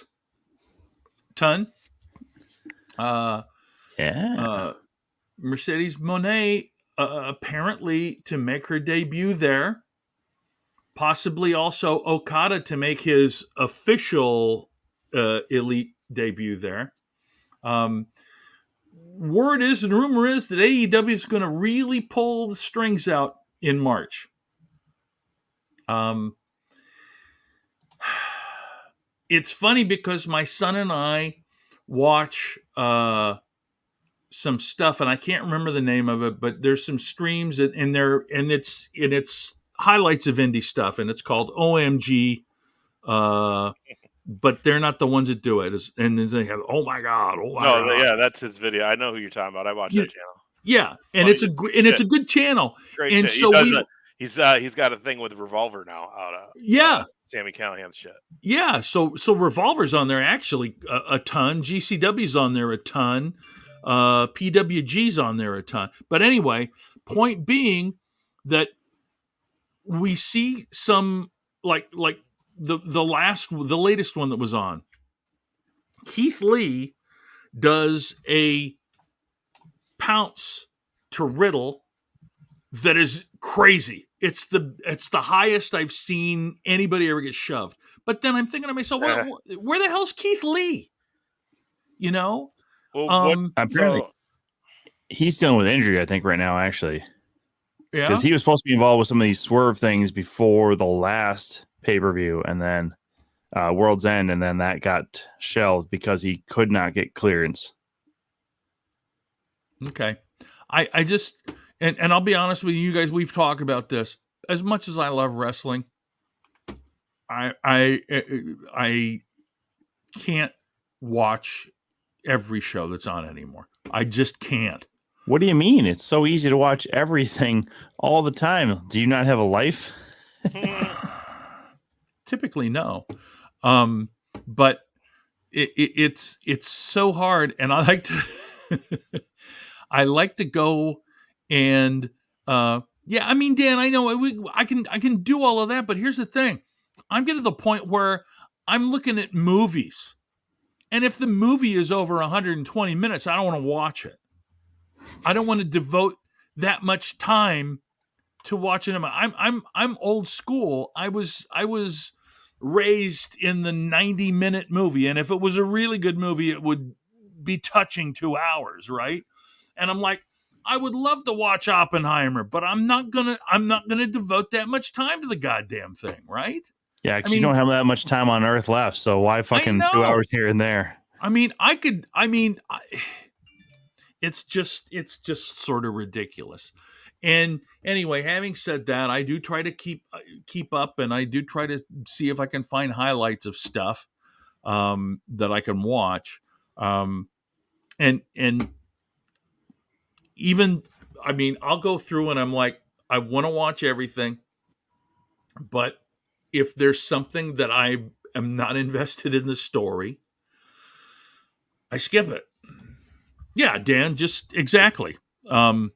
Mercedes Moné apparently to make her debut there. Possibly also Okada to make his official Elite debut there. Word is and rumor is that AEW is going to really pull the strings out in March. It's funny because my son and I watch some stuff, and I can't remember the name of it, but there's some streams in there, and it's highlights of indie stuff, and it's called OMG. But they're not the ones that do it. And then they have, oh my god. Yeah, that's his video. I know who you're talking about. I watched that channel. Yeah, and it's a good channel. Great and shit. So he's got a thing with Revolver now out of Sammy Callahan's shit. Yeah, so Revolver's on there actually a ton. GCW's on there a ton. PWG's on there a ton. But anyway, point being that we see some like the latest one that was on. Keith Lee does a pounce to Riddle that is crazy. It's the highest I've seen anybody ever get shoved. But then I'm thinking to myself, where the hell's Keith Lee? You know? Well, apparently he's dealing with injury, I think, right now, actually. Yeah. Because he was supposed to be involved with some of these Swerve things before the last pay-per-view, and then World's End, and then that got shelved because he could not get clearance. Okay. I just, and I'll be honest with you guys, we've talked about this. As much as I love wrestling, I can't watch every show that's on anymore. I just can't. What do you mean? It's so easy to watch everything all the time. Do you not have a life? Typically, no. But it's so hard, and I like to I like to go and yeah, I mean, Dan, I know I can do all of that, but here's the thing. I'm getting to the point where I'm looking at movies, and if the movie is over 120 minutes, I don't want to watch it. I don't want to devote that much time to watching them. I'm old school. I was raised in the 90-minute movie, and if it was a really good movie, it would be touching 2 hours, right? And I'm like, I would love to watch Oppenheimer, but I'm not gonna devote that much time to the goddamn thing, right? Yeah, because you don't have that much time on Earth left, so why fucking 2 hours here and there? It's just sort of ridiculous. And anyway, having said that, I do try to keep up, and I do try to see if I can find highlights of stuff that I can watch. And even, I mean, I'll go through and I'm like, I want to watch everything, but if there's something that I am not invested in the story, I skip it. Yeah, Dan, just exactly. Well,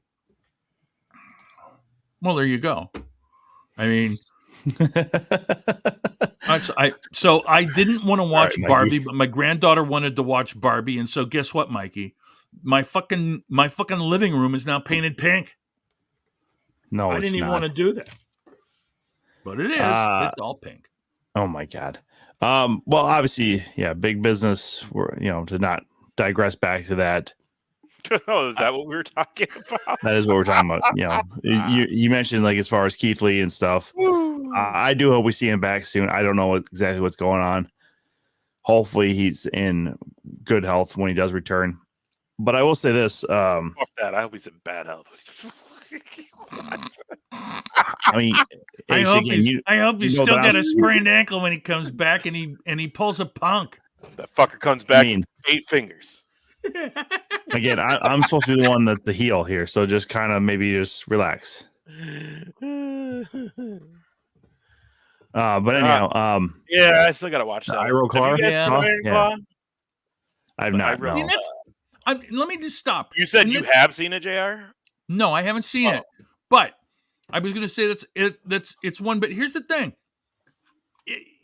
there you go. I mean, so I didn't want to watch Barbie, but my granddaughter wanted to watch Barbie, and so guess what, Mikey? My fucking living room is now painted pink. No, I didn't even want to do that, but it is. It's all pink. Oh my god. Well, obviously, yeah, big business. To not digress back to that. Oh, is that what we were talking about? That is what we're talking about. You mentioned, like, as far as Keith Lee and stuff. I do hope we see him back soon. I don't know exactly what's going on. Hopefully he's in good health when he does return. But I will say this. Fuck that. I hope he's in bad health. I mean, I hope he's still got a sprained ankle when he comes back and he pulls a Punk. That fucker comes back with 8 fingers. Again, I'm supposed to be the one that's the heel here, so just kind of maybe just relax. But anyhow, yeah, I still gotta watch that. Iroquois? Yeah. I've not. Really, let me just stop. You said you have seen it, JR? No, I haven't seen it, but I was going to say it's one. But here's the thing: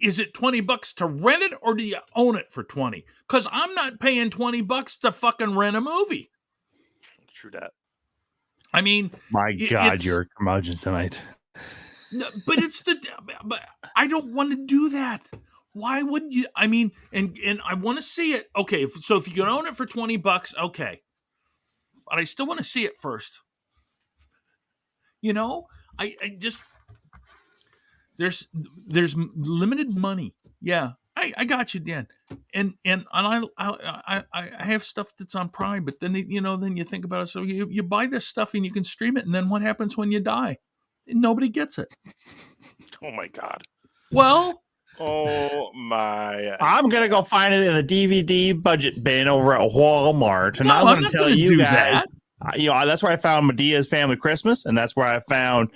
is it $20 to rent it, or do you own it for $20? Because I'm not paying $20 to fucking rent a movie. True that. I mean, my God, you're a curmudgeon tonight. No, but but I don't want to do that. Why would you? I mean, and I want to see it. Okay, so if you can own it for $20, okay, but I still want to see it first. I just there's limited money. Yeah, I I got you, Dan. And I have stuff that's on Prime, but then then you think about it. So you buy this stuff and you can stream it, and then what happens when you die? Nobody gets it. Oh my god. Well, Oh my. I'm gonna go find it in the DVD budget bin over at Walmart, and No, I'm I'm gonna not tell gonna you do guys. that. That's where I found Medea's Family Christmas, and that's where I found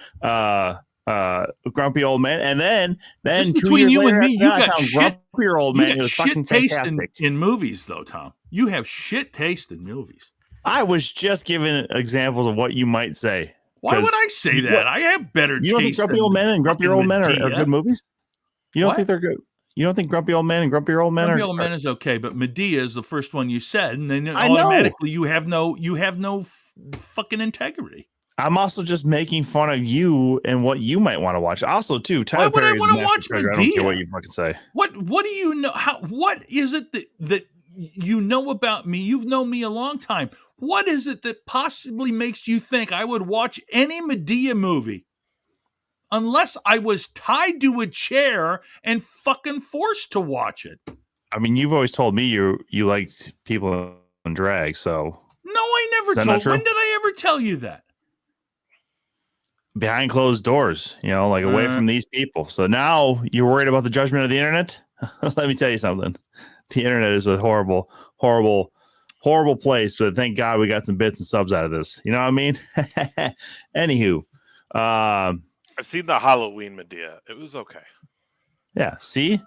Grumpy Old Man, and then Just 2 between years you later, and me, after you that, I got found shit. Grumpy Old You Man. It got was shit fucking taste fantastic. in movies, though, Tom. You have shit taste in movies. I was just giving examples of what you might say. Why 'Cause would I say you- that? I have better You don't think taste. Grumpy Old Man and Grumpy fucking Old Men are Medea. good movies? You don't What? think they're good? You don't think Grumpy Old Man and Grumpy Old Men Grumpy are? Old Men is okay, but Medea is the first one you said, and then I know. automatically you have no fucking integrity. I'm also just making fun of you and what you might want to watch. Also, too, Tyler would I Perry is a wanna master watch treasure. I don't care Medea? what you fucking say. What do you know? What is it that you know about me? You've known me a long time. What is it that possibly makes you think I would watch any Medea movie unless I was tied to a chair and fucking forced to watch it? I mean, you've always told me you liked people in drag, so No, I never Is that not told. true? When did I ever tell you that? behind closed doors, like away from these people. So now you're worried about the judgment of the internet? Let me tell you something. The internet is a horrible, horrible, horrible place, but thank God we got some bits and subs out of this. You know what I mean? Anywho, I've seen the Halloween Medea. It was okay. yeah, see?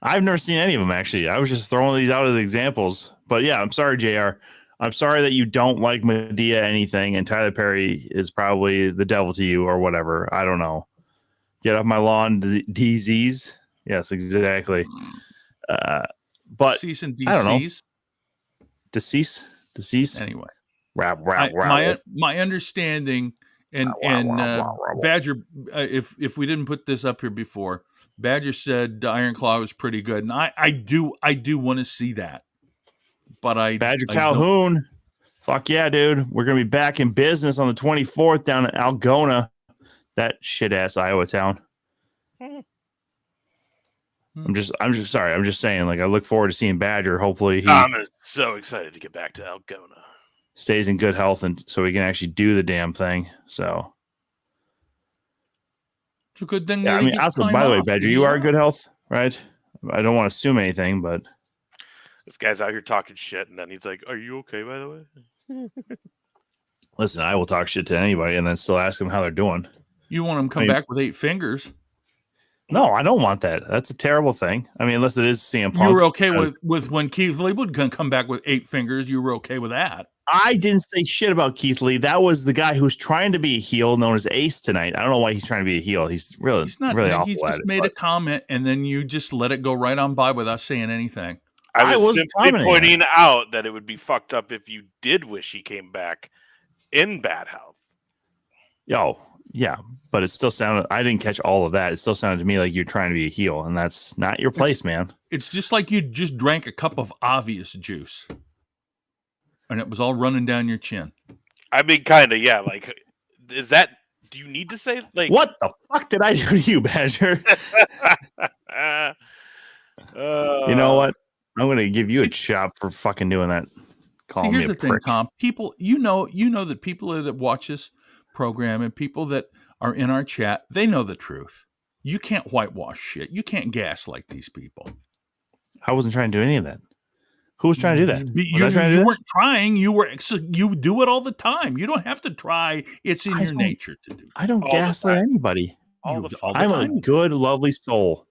I've never seen any of them, actually. I was just throwing these out as examples. But yeah, I'm sorry, JR. I'm sorry that you don't like Medea anything, and Tyler Perry is probably the devil to you or whatever. I don't know. Get off my lawn, DZs. Yes, exactly. But Cease and I don't know. DCs. Decease. Anyway, Rap. my understanding and Badger, if we didn't put this up here before, Badger said Iron Claw was pretty good, and I do want to see that. But Badger I Calhoun. Fuck yeah, dude. We're gonna be back in business on the 24th down in Algona, that shit ass Iowa town. I'm just sorry. I'm just saying, like, I look forward to seeing Badger. Hopefully he I'm so excited to get back to Algona. stays in good health and so he can actually do the damn thing. So It's a good thing. yeah, that I he mean, gets also, time by the way, off. Badger, you are in good health, right? I don't want to assume anything, but This guy's out here talking shit, and then he's like, "Are you okay, by the way?" listen, I will talk shit to anybody and then still ask them how they're doing. You want him to come I mean- back with 8 fingers. No, I don't want that. That's a terrible thing. I mean, unless it is CM Punk. You were okay because with when Keith Lee would come back with 8 fingers. You were okay with that. I didn't say shit about Keith Lee. That was the guy who's trying to be a heel, known as Ace tonight. I don't know why he's trying to be a heel. He's really, He's not. really He awful just at it. made a but- comment, and then you just let it go right on by without saying anything. I I was was simply commenting on pointing out that it would be fucked up if you did wish he came back in bad health. Yo, yeah, but it still sounded. I didn't catch all of that. It still sounded to me like you're trying to be a heel, and that's not your place, man. It's just like you just drank a cup of obvious juice, and it was all running down your chin. I mean, kind of, yeah. Like, is that? Do you need to say like What the fuck did I do to you, Badger? You know what? I'm gonna give you a chop for fucking doing that. Call See, me here's a the thing, prick. Tom. People, you know that people that watch this program and people that are in our chat, they know the truth. You can't whitewash shit. You can't gaslight these people. I wasn't trying to do any of that. Who was trying to do that? Was I trying to do You that? weren't trying. You do it all the time. You don't have to try. It's in I your don't- nature to do. I don't All the gaslight time. anybody. all You- the all fuck? the I'm time. a good, lovely soul.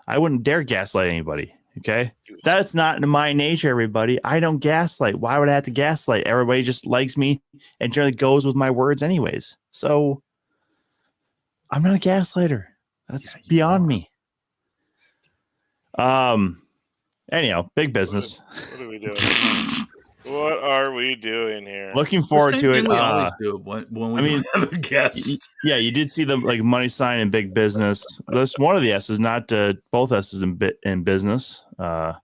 I wouldn't dare gaslight anybody. Okay. That's not in my nature, everybody. I don't gaslight. Why would I have to gaslight? Everybody just likes me and generally goes with my words, anyways. So I'm not a gaslighter. That's Yeah, you beyond are. me. Anyhow, big business. What are we doing? What are we doing here? Looking The forward same to it. thing we always do when we I mean, have a guest. Yeah, you did see the like money sign in big business. That's one of the S's, not both S's in business, or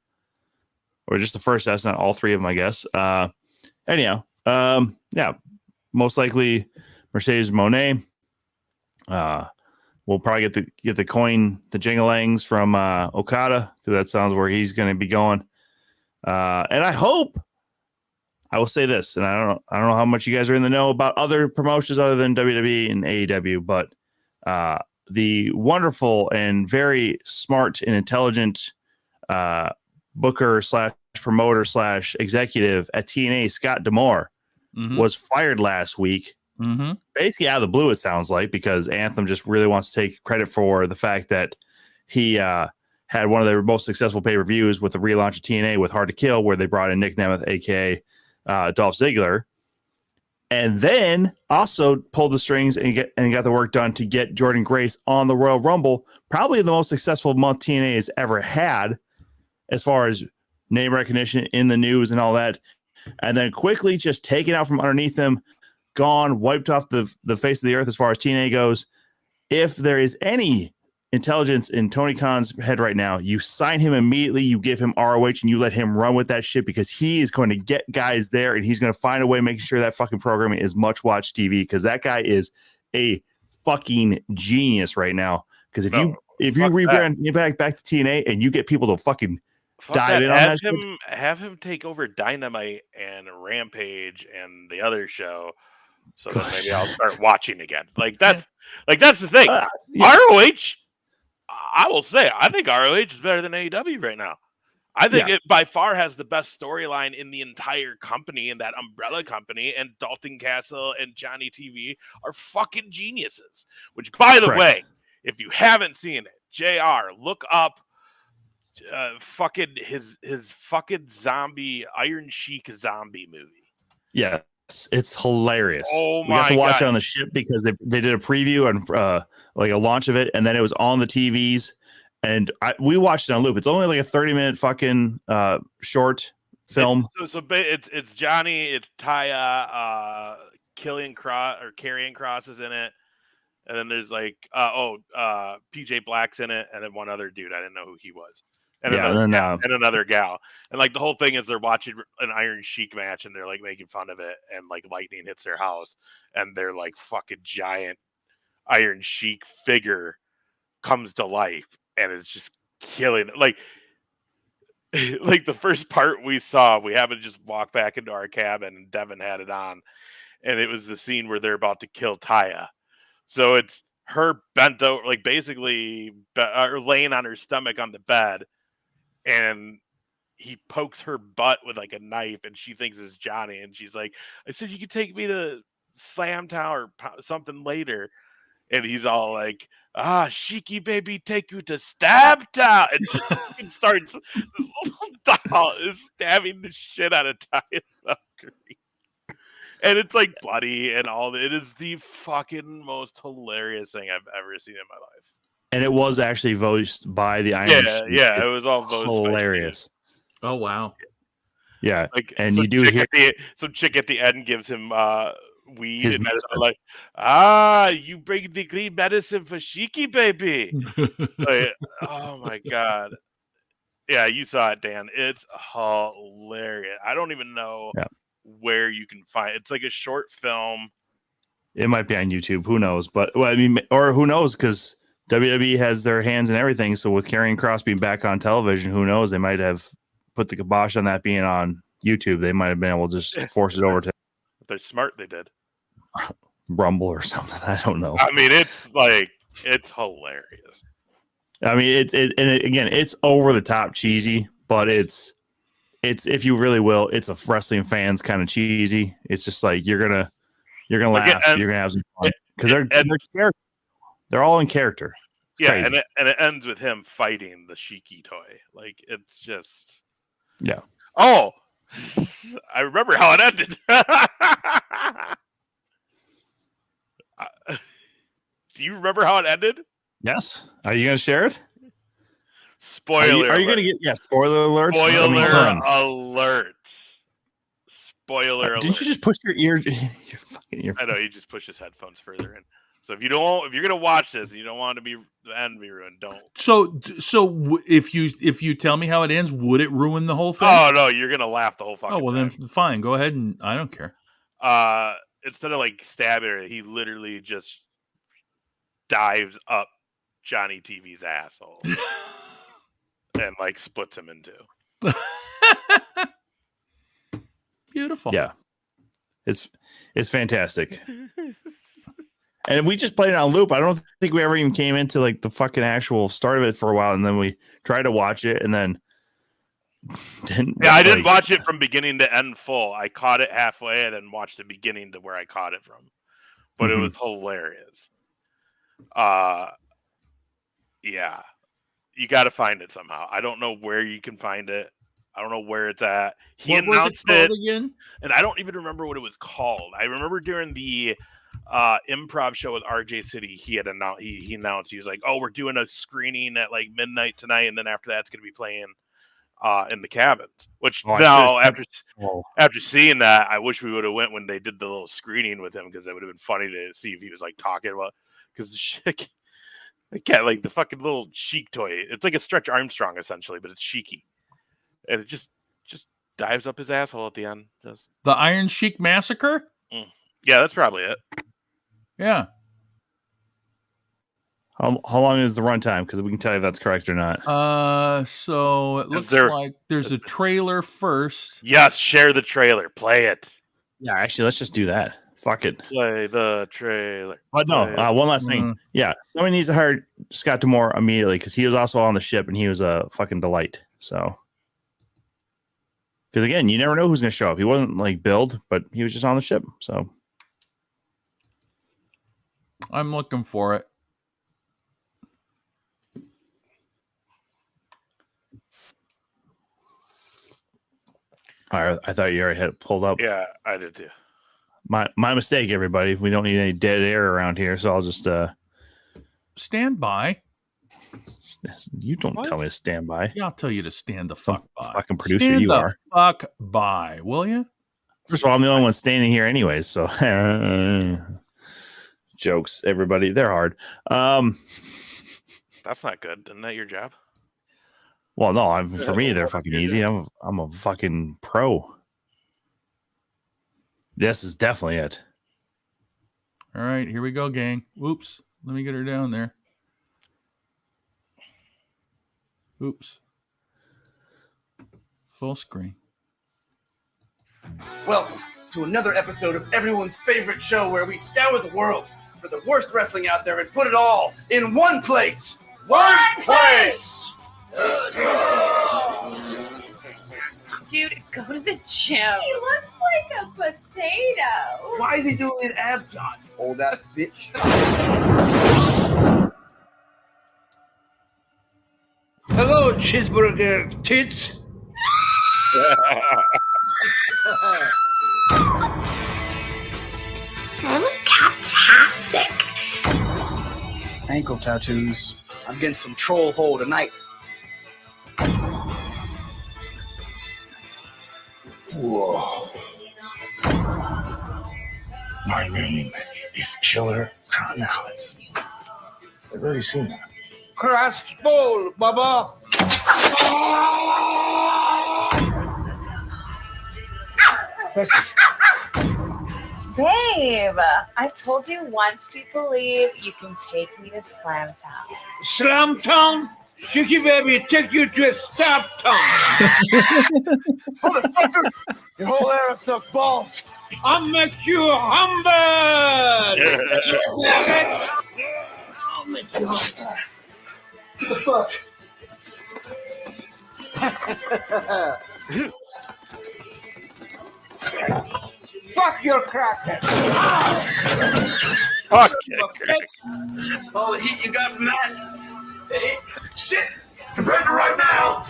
just the first S, not all three of them, I guess. Anyhow, yeah, most likely Mercedes Moné will we'll probably get the coin, the jingalangs from Okada, because that sounds where he's going to be going. And I hope, I will say this, and I don't know how much you guys are in the know about other promotions other than WWE and AEW, but the wonderful and very smart and intelligent booker / promoter / executive at TNA, Scott D'Amore, was fired last week. Basically out of the blue, it sounds like, because Anthem just really wants to take credit for the fact that he had one of their most successful pay-per-views with the relaunch of TNA with Hard to Kill, where they brought in Nick Nemeth, aka Dolph Ziggler, and then also pulled the strings and got the work done to get Jordan Grace on the Royal Rumble, probably the most successful month TNA has ever had as far as name recognition in the news and all that, and then quickly just taken out from underneath them, gone, wiped off the face of the earth as far as TNA goes. If there is any intelligence in Tony Khan's head right now, you sign him immediately, you give him ROH, and you let him run with that shit, because he is going to get guys there, and he's going to find a way making sure that fucking programming is much watched TV, because that guy is a fucking genius right now. Because if you rebrand back to TNA and you get people to fucking dive in on that shit, have him take over Dynamite and Rampage and the other show, so that maybe I'll start watching again. That's the thing. ROH, I will say, I think ROH is better than AEW right now. I think it by far has the best storyline in the entire company, and that umbrella company, and Dalton Castle and Johnny TV are fucking geniuses. Which, by the way, if you haven't seen it, JR, look up fucking his fucking zombie Iron Sheik zombie movie. Yes, it's hilarious. Oh my god! We got to watch it on the ship because they did a preview and like a launch of it, and then it was on the TVs, and we watched it on loop. It's only like a 30-minute fucking short film. It's Johnny, it's Taya, Karrion Kross is in it, and then there's like PJ Black's in it, and then one other dude, I didn't know who he was. And another gal. And like the whole thing is they're watching an Iron Sheik match, and they're like making fun of it, and like lightning hits their house, and their like fucking giant Iron Sheik figure comes to life and is just killing it. Like the first part we saw, we happened to just walk back into our cabin, and Devin had it on, and it was the scene where they're about to kill Taya. So it's her bent over, like basically laying on her stomach on the bed, and he pokes her butt with like a knife, and she thinks it's Johnny, and she's like, I said you could take me to Slam Town or something later, and he's all like, Sheiky baby, take you to Stab Town, and starts, this little doll is stabbing the shit out of Taya Valkyrie, and it's like bloody and all. It is the fucking most hilarious thing I've ever seen in my life. And it was actually voiced by the Iron Sheik. Yeah, it was all voiced. Hilarious. Oh wow. Yeah, like, and you do hear some chick at the end gives him weed, his and medicine. Like, you bring the green medicine for Sheiky baby. Like, oh my god. Yeah, you saw it, Dan. It's hilarious. I don't even know where you can find it. It's like a short film. It might be on YouTube. Who knows? But well, I mean, or who knows? Because WWE has their hands in everything. So with Karrion Kross being back on television, who knows? They might have put the kibosh on that being on YouTube. They might have been able to just force it over to. If they're smart, they did. Rumble or something. I don't know. I mean, it's hilarious. I mean, again, it's over the top cheesy, but it's if you really will, it's a wrestling fans kind of cheesy. It's just like you're gonna laugh, you're gonna have some fun because they're all in character. It's crazy. And it ends with him fighting the Sheiky toy. Like it's just Oh, I remember how it ended. Do you remember how it ended? Yes. Are you going to share it? Spoiler. Are you going to get spoiler alert? Spoiler alert. Spoiler alert. Didn't you just push your ear? Your fucking ear. I know, you just push his headphones further in. So if you're going to watch this and you don't want to be the end be ruined, don't. So if you tell me how it ends, would it ruin the whole thing? Oh no, you're gonna laugh the whole fucking time. Then fine, go ahead, and I don't care. Instead of like stabbing her, he literally just dives up Johnny TV's asshole and like splits him in two. Beautiful. Yeah, it's fantastic. And we just played it on loop. I don't think we ever even came into like the fucking actual start of it for a while, and then we tried to watch it, and then didn't. Yeah, I didn't watch it from beginning to end full. I caught it halfway and then watched the beginning to where I caught it from. But it was hilarious. Yeah. You got to find it somehow. I don't know where you can find it. I don't know where it's at. He What was announced it it, called again? and I don't even remember what it was called. I remember during the improv show with RJ City, he had announced he announced he was like, "Oh, we're doing a screening at like midnight tonight, and then after that, it's going to be playing in the cabins." Which now after seeing that, I wish we would have went when they did the little screening with him, because that would have been funny to see if he was like talking about, because the shit. I can't, like the fucking little Sheik toy. It's like a Stretch Armstrong essentially, but it's Sheiky, and it just dives up his asshole at the end. Just, The Iron Sheik Massacre? yeah, that's probably it. Yeah. How long is the runtime? Because we can tell you if that's correct or not. So it looks there- like there's a trailer first. Yes, share the trailer. Play it. Yeah, actually, let's just do that. Fuck it. Play the trailer. But no, one last thing. Mm. Yeah, somebody needs to hire Scott Demore immediately, because he was also on the ship and he was a fucking delight. So, because again, you never know who's going to show up. He wasn't like billed, but he was just on the ship. So, I'm looking for it. all right, I thought you already had it pulled up. Yeah, I did too. My mistake, everybody. We don't need any dead air around here, so I'll just Stand by. you don't What? tell me to stand by. Yeah, I'll tell you to stand the Some fuck by. fucking producer Stand you the are. fuck by, will you? First of all, I'm the only one standing here anyways, so jokes, everybody. They're hard. That's not good. Isn't that your job? Well, no, for me, they're fucking easy. I'm a fucking pro. This is definitely it. All right, here we go, gang. Oops. Let me get her down there. Oops. Full screen. Welcome to another episode of everyone's favorite show where we scour the world for the worst wrestling out there and put it all in one place. One place! Dude, go to the gym. He looks like a potato. Why is he doing an ab taunt? Old ass bitch. Hello, cheeseburger tits. I look fantastic. Ankle tattoos. I'm getting some troll hole tonight. Whoa. My name is Killer Kronowitz. I've already seen that. Crossbowl, Baba. Babe, I've told you once we believe you can take me to Slamtown. Slamtown? Shiki baby, take you to a stop town. Motherfucker, your whole era suck balls. I'll make you humble. I'll make you humble. What the fuck? Fuck your cracker. Fuck All the heat you got from that. Hey, shit, compared to right now.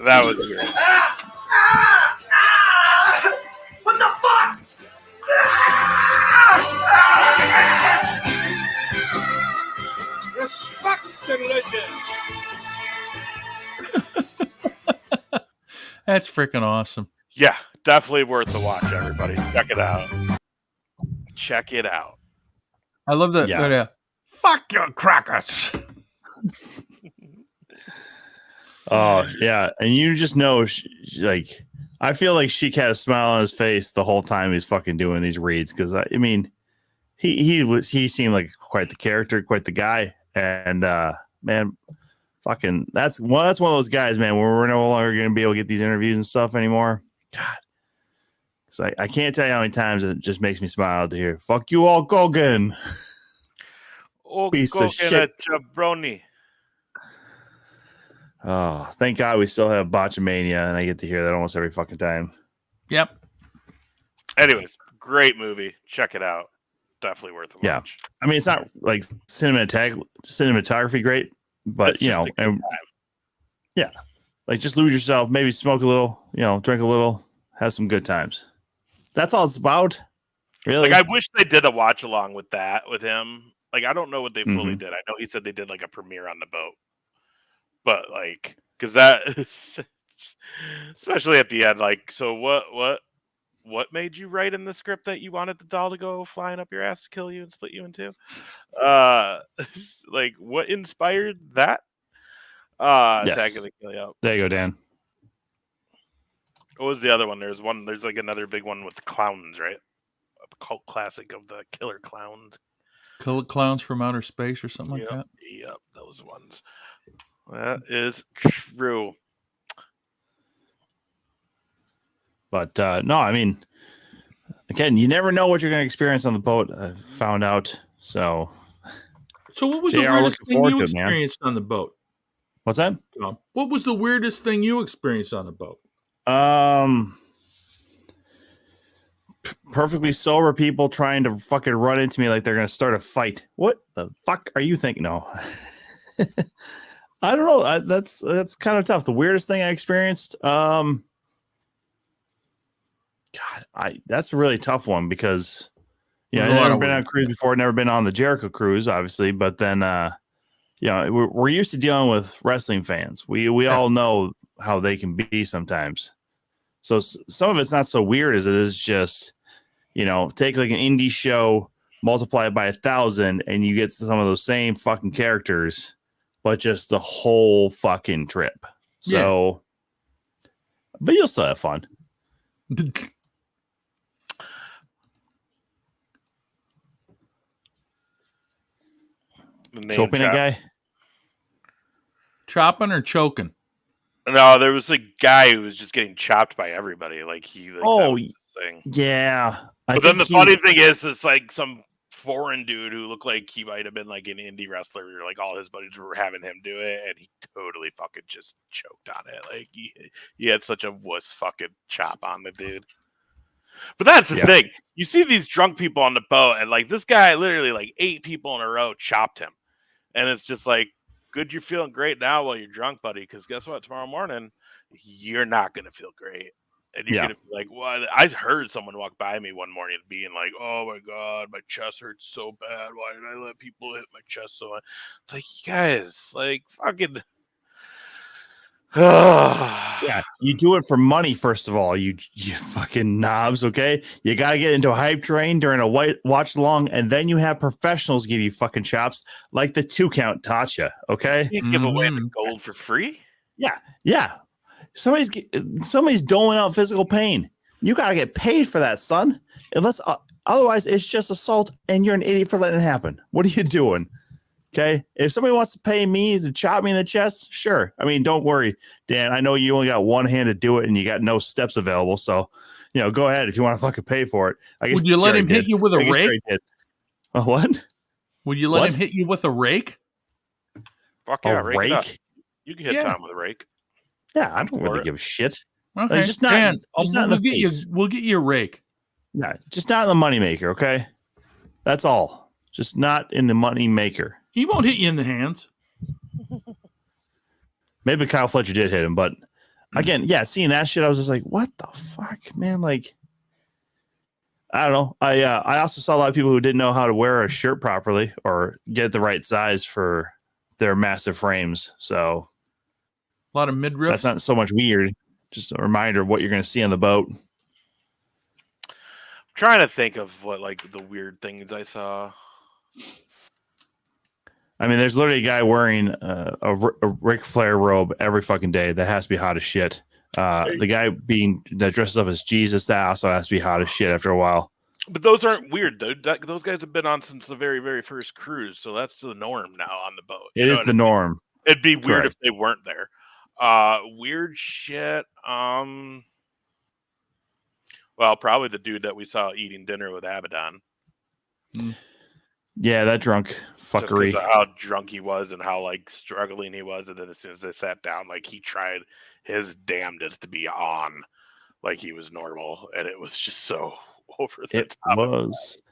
That was weird. What the fuck? Respect the legend. That's freaking awesome. Yeah, definitely worth the watch, everybody. Check it out. Check it out. I love that. Yeah. Fuck your crackers. Oh yeah, and you just know, like, I feel like Sheik had a smile on his face the whole time he's fucking doing these reads, because I mean, he seemed like quite the character, quite the guy, And man, fucking that's one of those guys, man, where we're no longer going to be able to get these interviews and stuff anymore. God, it's like I can't tell you how many times it just makes me smile to hear "fuck you, Hulk Hogan." Oh, Piece go of get shit. a jabroni. Oh, thank God we still have Botchamania, and I get to hear that almost every fucking time. Yep. Anyways, great movie. Check it out. Definitely worth a Yeah. watch. I mean, it's not like cinematography great, but It's you just know, a good and time. yeah, like just lose yourself, maybe smoke a little, you know, drink a little, have some good times. That's all it's about, really. Like, I wish they did a watch along with that with him. Like, I don't know what they fully Mhm. did. I know he said they did like a premiere on the boat, but like, because that, especially at the end, like, so what made you write in the script that you wanted the doll to go flying up your ass to kill you and split you in two? Like, what inspired that? Attack Yes. of the Kill You. There you go, Dan. What was the other one? There's like another big one with the clowns, right? A cult classic of the killer clowns. Killer Clowns from Outer Space or something like that. Yep, those ones. That is true. But no, I mean, again, you never know what you're going to experience on the boat. I found out. So, So what was JR, the weirdest looking thing forward you to it, man. experienced on the boat, what's that? Tom? What was the weirdest thing you experienced on the boat? Perfectly sober people trying to fucking run into me like they're going to start a fight. What the fuck are you thinking? No, I don't know. That's kind of tough. The weirdest thing I experienced. God, that's a really tough one because There's I've a lot never of been on weird a cruise before, never been on the Jericho cruise, obviously, but then we're used to dealing with wrestling fans. We all know how they can be sometimes. So some of it's not so weird as it is just, take like an indie show, multiply it by 1,000, and you get some of those same fucking characters, but just the whole fucking trip. So, but you'll still have fun. Chopping a guy? Chopping or choking? No, there was a guy who was just getting chopped by everybody. Like that was his thing. Yeah. But then the funny thing is, it's like some foreign dude who looked like he might have been like an indie wrestler. Like all his buddies were having him do it, and he totally fucking just choked on it. Like he had such a wuss fucking chop on the dude. But that's the thing. You see these drunk people on the boat, and like this guy literally like 8 people in a row chopped him. And it's just like, good, you're feeling great now while you're drunk, buddy, because guess what? Tomorrow morning, you're not going to feel great. And you're going to be like, what? I heard someone walk by me one morning being like, oh my God, my chest hurts so bad. Why did I let people hit my chest so much? It's like, you guys, like, fucking. Yeah, you do it for money, first of all, you fucking knobs, okay? You got to get into a hype train during a watch along, and then you have professionals give you fucking chops like the 2 count taught you, okay? You give away the gold for free? Yeah. Somebody's doling out physical pain. You got to get paid for that, son. Unless otherwise, it's just assault, and you're an idiot for letting it happen. What are you doing? Okay, if somebody wants to pay me to chop me in the chest, sure. I mean, don't worry, Dan. I know you only got one hand to do it, and you got no steps available. So, go ahead if you want to fucking pay for it. I guess Would you let him hit you with a rake? What? Would you let him hit you with a rake? Fuck yeah, A rake? You can hit Tom with a rake. Yeah, I don't really give a shit. Okay, like, just not. Dan, Just not in the face. We'll get you a rake. Yeah, just not in the moneymaker. Okay, that's all. Just not in the moneymaker. He won't hit you in the hands. Maybe Kyle Fletcher did hit him, but again, seeing that shit, I was just like, what the fuck, man? Like, I don't know. I also saw a lot of people who didn't know how to wear a shirt properly or get the right size for their massive frames. So a lot of midriffs. That's not so much weird. Just a reminder of what you're going to see on the boat. I'm trying to think of what like the weird things I saw. I mean, there's literally a guy wearing a Ric Flair robe every fucking day. That has to be hot as shit. The guy that dresses up as Jesus, that also has to be hot as shit after a while. But those aren't weird, dude. Those guys have been on since the very, very first cruise, so that's the norm now on the boat. It is the norm. It'd be weird Correct. if they weren't there. Weird shit. Well, probably the dude that we saw eating dinner with Abaddon. Yeah, that drunk fuckery. Just 'cause of how drunk he was and how like struggling he was, and then as soon as they sat down, like he tried his damnedest to be on, like he was normal, and it was just so over the It top. was.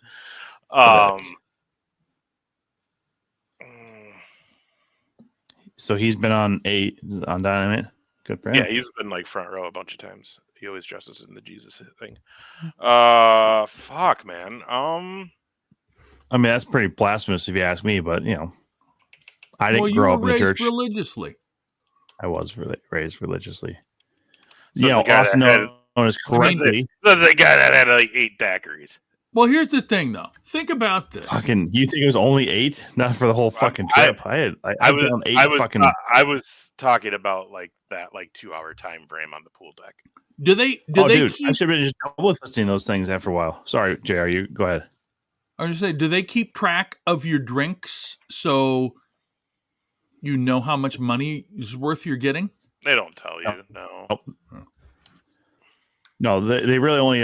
So he's been on Dynamite. Good for him. Yeah, he's been like front row a bunch of times. He always dresses in the Jesus thing. Fuck, man. I mean, that's pretty blasphemous if you ask me, but I didn't you grow were up in the raised church. religiously. I was raised religiously. So the guy also that known as correctly. So the guy that had like 8 daiquiris. Well, here's the thing, though. Think about this. Fucking, you think it was only 8? Not for the whole fucking trip. I done 8 fucking. I was talking about like that 2-hour time frame on the pool deck. Do they dude, keep, I should have been just double fisting those things after a while. Sorry, JR, you go ahead. I was just saying, do they keep track of your drinks so you know how much money is worth you're getting? They don't tell you. No. No, they really only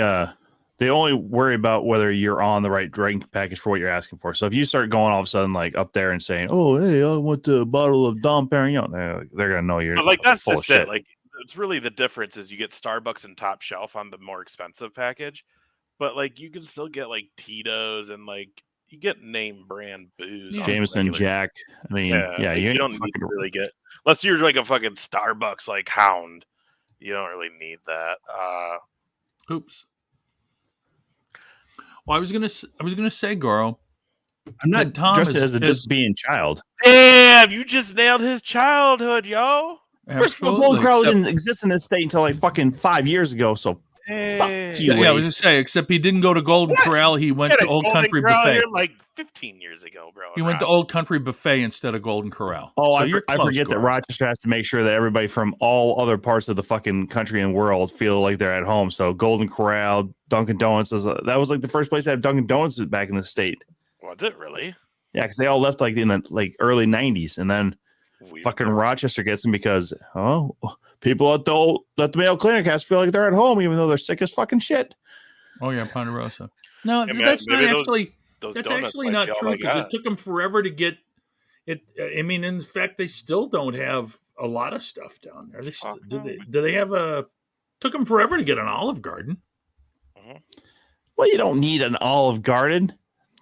they only worry about whether you're on the right drink package for what you're asking for. So if you start going all of a sudden like up there and saying, "Oh, hey, I want a bottle of Dom Perignon," they're gonna know you're But like that's full just of it. shit. Like it's really the difference is you get Starbucks and Top Shelf on the more expensive package, but like you can still get like Tito's and like you get name brand booze. on the Jameson, regular. Jack. I mean, yeah, like, you don't need to really get unless you're like a fucking Starbucks like hound. You don't really need that. Oops. Well, I was gonna say, Goro. I'm not Tom dressed is- as a disobedient child. Damn, you just nailed his childhood, yo. First of all, Golden Corral didn't exist in this state until like fucking 5 years ago. So fuck you. Yeah, I was Ace. gonna say, except he didn't go to Golden Corral. He went to Old Country Buffet. Like 15 years ago, bro. He went to Old Country Buffet instead of Golden Corral. Oh, So I you're close, forget that Goro. Rochester has to make sure that everybody from all other parts of the fucking country and world feel like they're at home. So Golden Corral, Dunkin' Donuts, that was like the first place to have Dunkin' Donuts back in the state. Was it really? Yeah, because they all left like in the early 90s. And then fucking Rochester gets them because, people at the Mayo Clinic has to feel like they're at home even though they're sick as fucking shit. Oh yeah, Ponderosa. No, Yeah, that's not maybe actually. those That's donuts actually might not be all true I because got. it took them forever to get it. I mean, in fact, they still don't have a lot of stuff down there. Do they have a? Took them forever to get an Olive Garden. Well, you don't need an Olive Garden.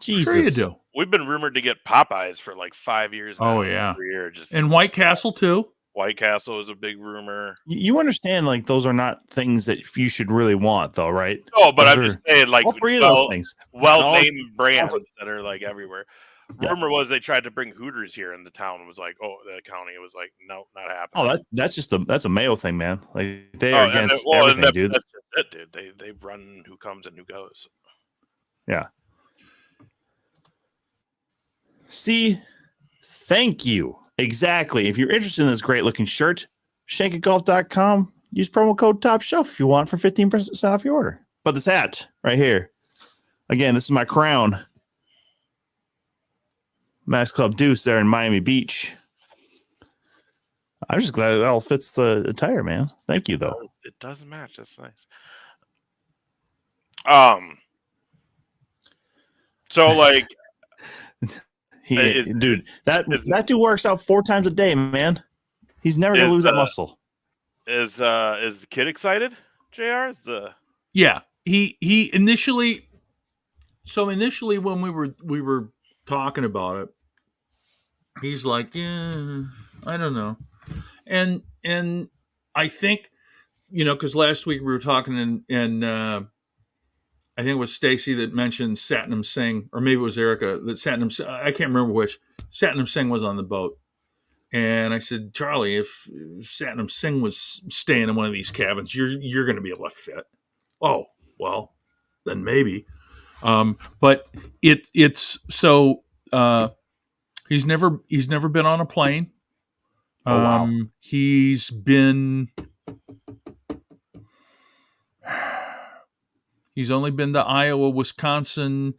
Jesus. Sure you do. We've been rumored to get Popeyes for like 5 years now. Oh yeah, Every year, just and White Castle too. White Castle is a big rumor. You understand, like, those are not things that you should really want, though, right? Oh, but Those I'm are- just saying, like, all three of those things. well-named brands all- that are like everywhere. Yeah. Rumor was they tried to bring Hooters here in the town. And was like, the county was like, no, not happening. Oh, that's just that's a Mayo thing, man. Like they Oh, are and against well, and everything, dude. That's just it, dude. They run who comes and who goes. Yeah. See, thank you. Exactly. If you're interested in this great looking shirt, shankitgolf.com. Use promo code Top Shelf if you want for 15% off your order. But this hat right here, again, this is my crown. Max Club Deuce there in Miami Beach. I'm just glad it all fits the attire, man. Thank you, though. It doesn't match. That's nice. So like, Dude, that dude works out 4 times a day, man. He's never gonna lose that muscle. Is the kid excited? JR is the Yeah, he initially. So initially, when we were talking about it, he's like, "Yeah, I don't know," and I think, because last week we were talking and I think it was Stacy that mentioned Satnam Singh, or maybe it was Erica that I can't remember which. Satnam Singh was on the boat. And I said, Charlie, if Satnam Singh was staying in one of these cabins, you're going to be able to fit. Oh, well, then maybe. But it's so he's never been on a plane. Oh, wow. He's been He's only been to Iowa, Wisconsin.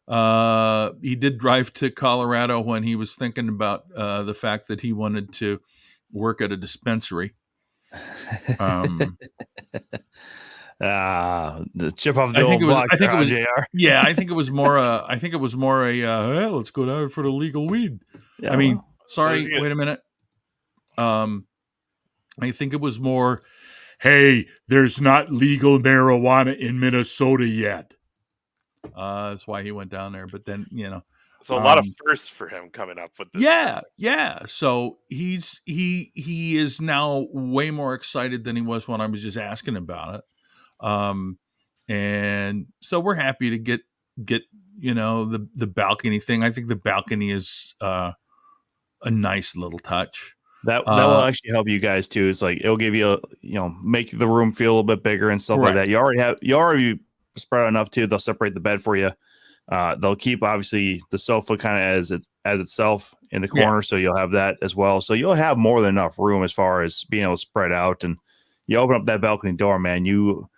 He did drive to Colorado when he was thinking about the fact that he wanted to work at a dispensary. The chip off the I old think it was. block. I think it was. JR. Yeah, I think it was more. I think it was more a. Well, let's go down for the legal weed. Yeah, I mean, well, sorry. So Wait a minute. I think it was more. Hey, there's not legal marijuana in Minnesota yet. That's why he went down there. But then, So a lot of firsts for him coming up with this. yeah. So he is now way more excited than he was when I was just asking about it. And so we're happy to get the balcony thing. I think the balcony is a nice little touch. that will actually help you guys too. It's like it'll give you make the room feel a little bit bigger and stuff like that. You already spread out enough too. They'll separate the bed for you. They'll keep obviously the sofa kind of as itself in the corner, so you'll have that as well. So you'll have more than enough room as far as being able to spread out. And you open up that balcony door, man, y'all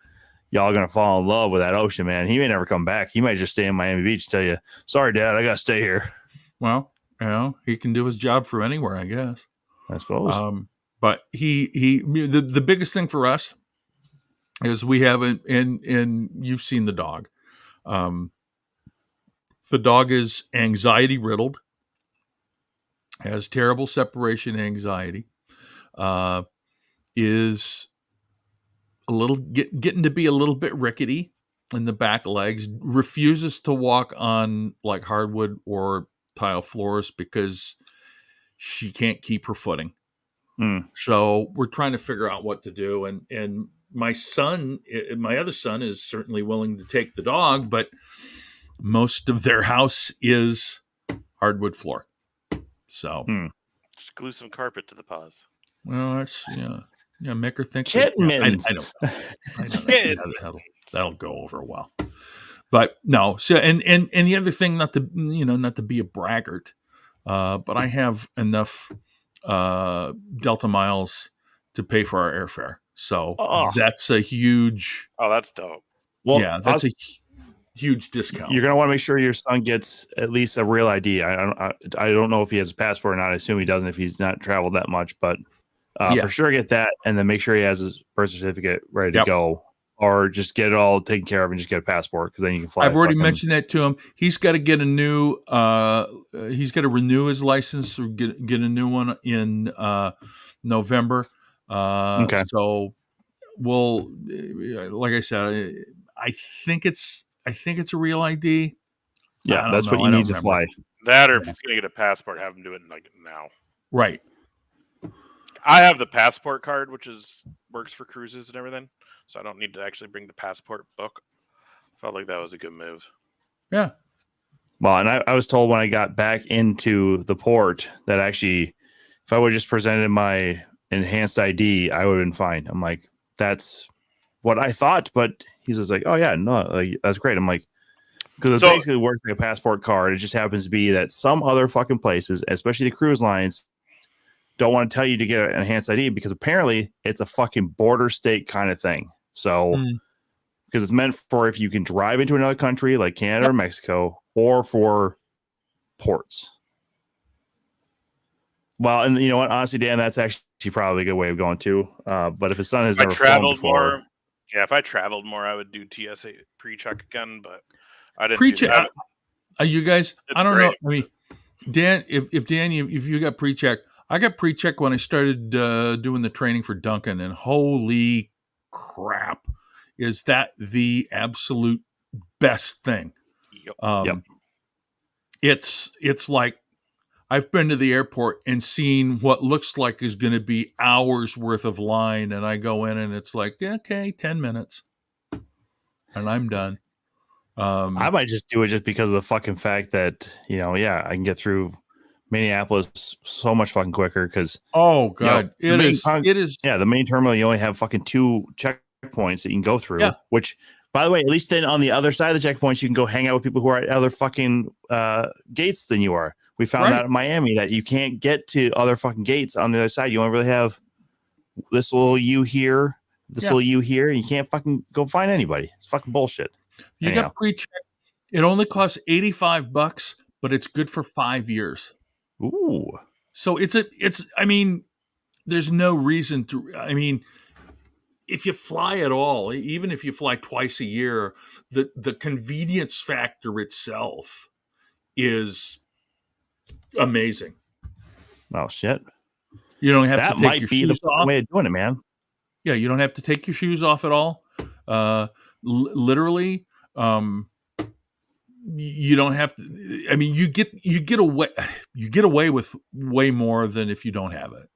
are gonna fall in love with that ocean, man. He may never come back. He might just stay in Miami Beach. Tell you, sorry, Dad, I gotta stay here. Well, he can do his job from anywhere, I guess. I suppose. But the biggest thing for us is we haven't, and you've seen the dog. The dog is anxiety riddled, has terrible separation anxiety, is a little getting to be a little bit rickety in the back legs, refuses to walk on like hardwood or tile floors because she can't keep her footing. So we're trying to figure out what to do. And my other son is certainly willing to take the dog, but most of their house is hardwood floor. So just glue some carpet to the paws. Well, that's make her think. Kitten mittens. I don't. That'll go over well. But no. So and the other thing, not to be a braggart, but I have enough Delta miles to pay for our airfare. So that's a huge. Oh, that's dope. Well, yeah, that's a huge discount. You're gonna want to make sure your son gets at least a real ID. I don't know if he has a passport or not. I assume he doesn't if he's not traveled that much, but for sure get that, and then make sure he has his birth certificate ready to go, or just get it all taken care of and just get a passport because then you can fly. I've already mentioned that to him. He's got to get a new. He's got to renew his license or get a new one in November. Okay. So we'll, like I said, I think it's a real ID. Yeah, that's what you need to fly. That, or if he's going to get a passport, have him do it like now. Right. I have the passport card, which works for cruises and everything, so I don't need to actually bring the passport book. Felt like that was a good move. Yeah. Well, and I was told when I got back into the port that actually, if I would just presented my enhanced ID, I would have been fine. I'm like, that's what I thought, but he's just like, oh yeah, no, like, that's great. I'm like, because it basically works like a passport card. It just happens to be that some other fucking places, especially the cruise lines, don't want to tell you to get an enhanced ID because apparently it's a fucking border state kind of thing. So, because it's meant for if you can drive into another country like Canada or Mexico, or for ports. Well, and you know what? Honestly, Dan, that's actually probably a good way of going too. But if his son has never flown before, if I traveled more, I would do TSA pre-check again. But I didn't. Pre-check. You guys? It's I don't great. know. I mean, Dan, if you got pre-check, I got pre-check when I started doing the training for Duncan, and holy crap, is that the absolute best thing? Yep. It's like I've been to the airport and seen what looks like is going to be hours worth of line, and I go in and it's like, okay, 10 minutes, and I'm done. I might just do it just because of the fucking fact that I can get through Minneapolis so much fucking quicker because it is the main terminal you only have fucking 2 checkpoints that you can go through, which by the way, at least then on the other side of the checkpoints you can go hang out with people who are at other fucking gates than you are. We found out in Miami that you can't get to other fucking gates on the other side. You only really have this little U here, this little U here, and you can't fucking go find anybody. It's fucking bullshit. You Anyhow. got pre-check. It only costs $85, but it's good for 5 years. Ooh. So I mean, there's no reason to, I mean, if you fly at all, even if you fly twice a year, the convenience factor itself is amazing. Oh shit. You don't have That to take might your be the shoes off. way of doing it, man. Yeah, you don't have to take your shoes off at all. Literally, you don't have to. I mean, you get away with way more than if you don't have it.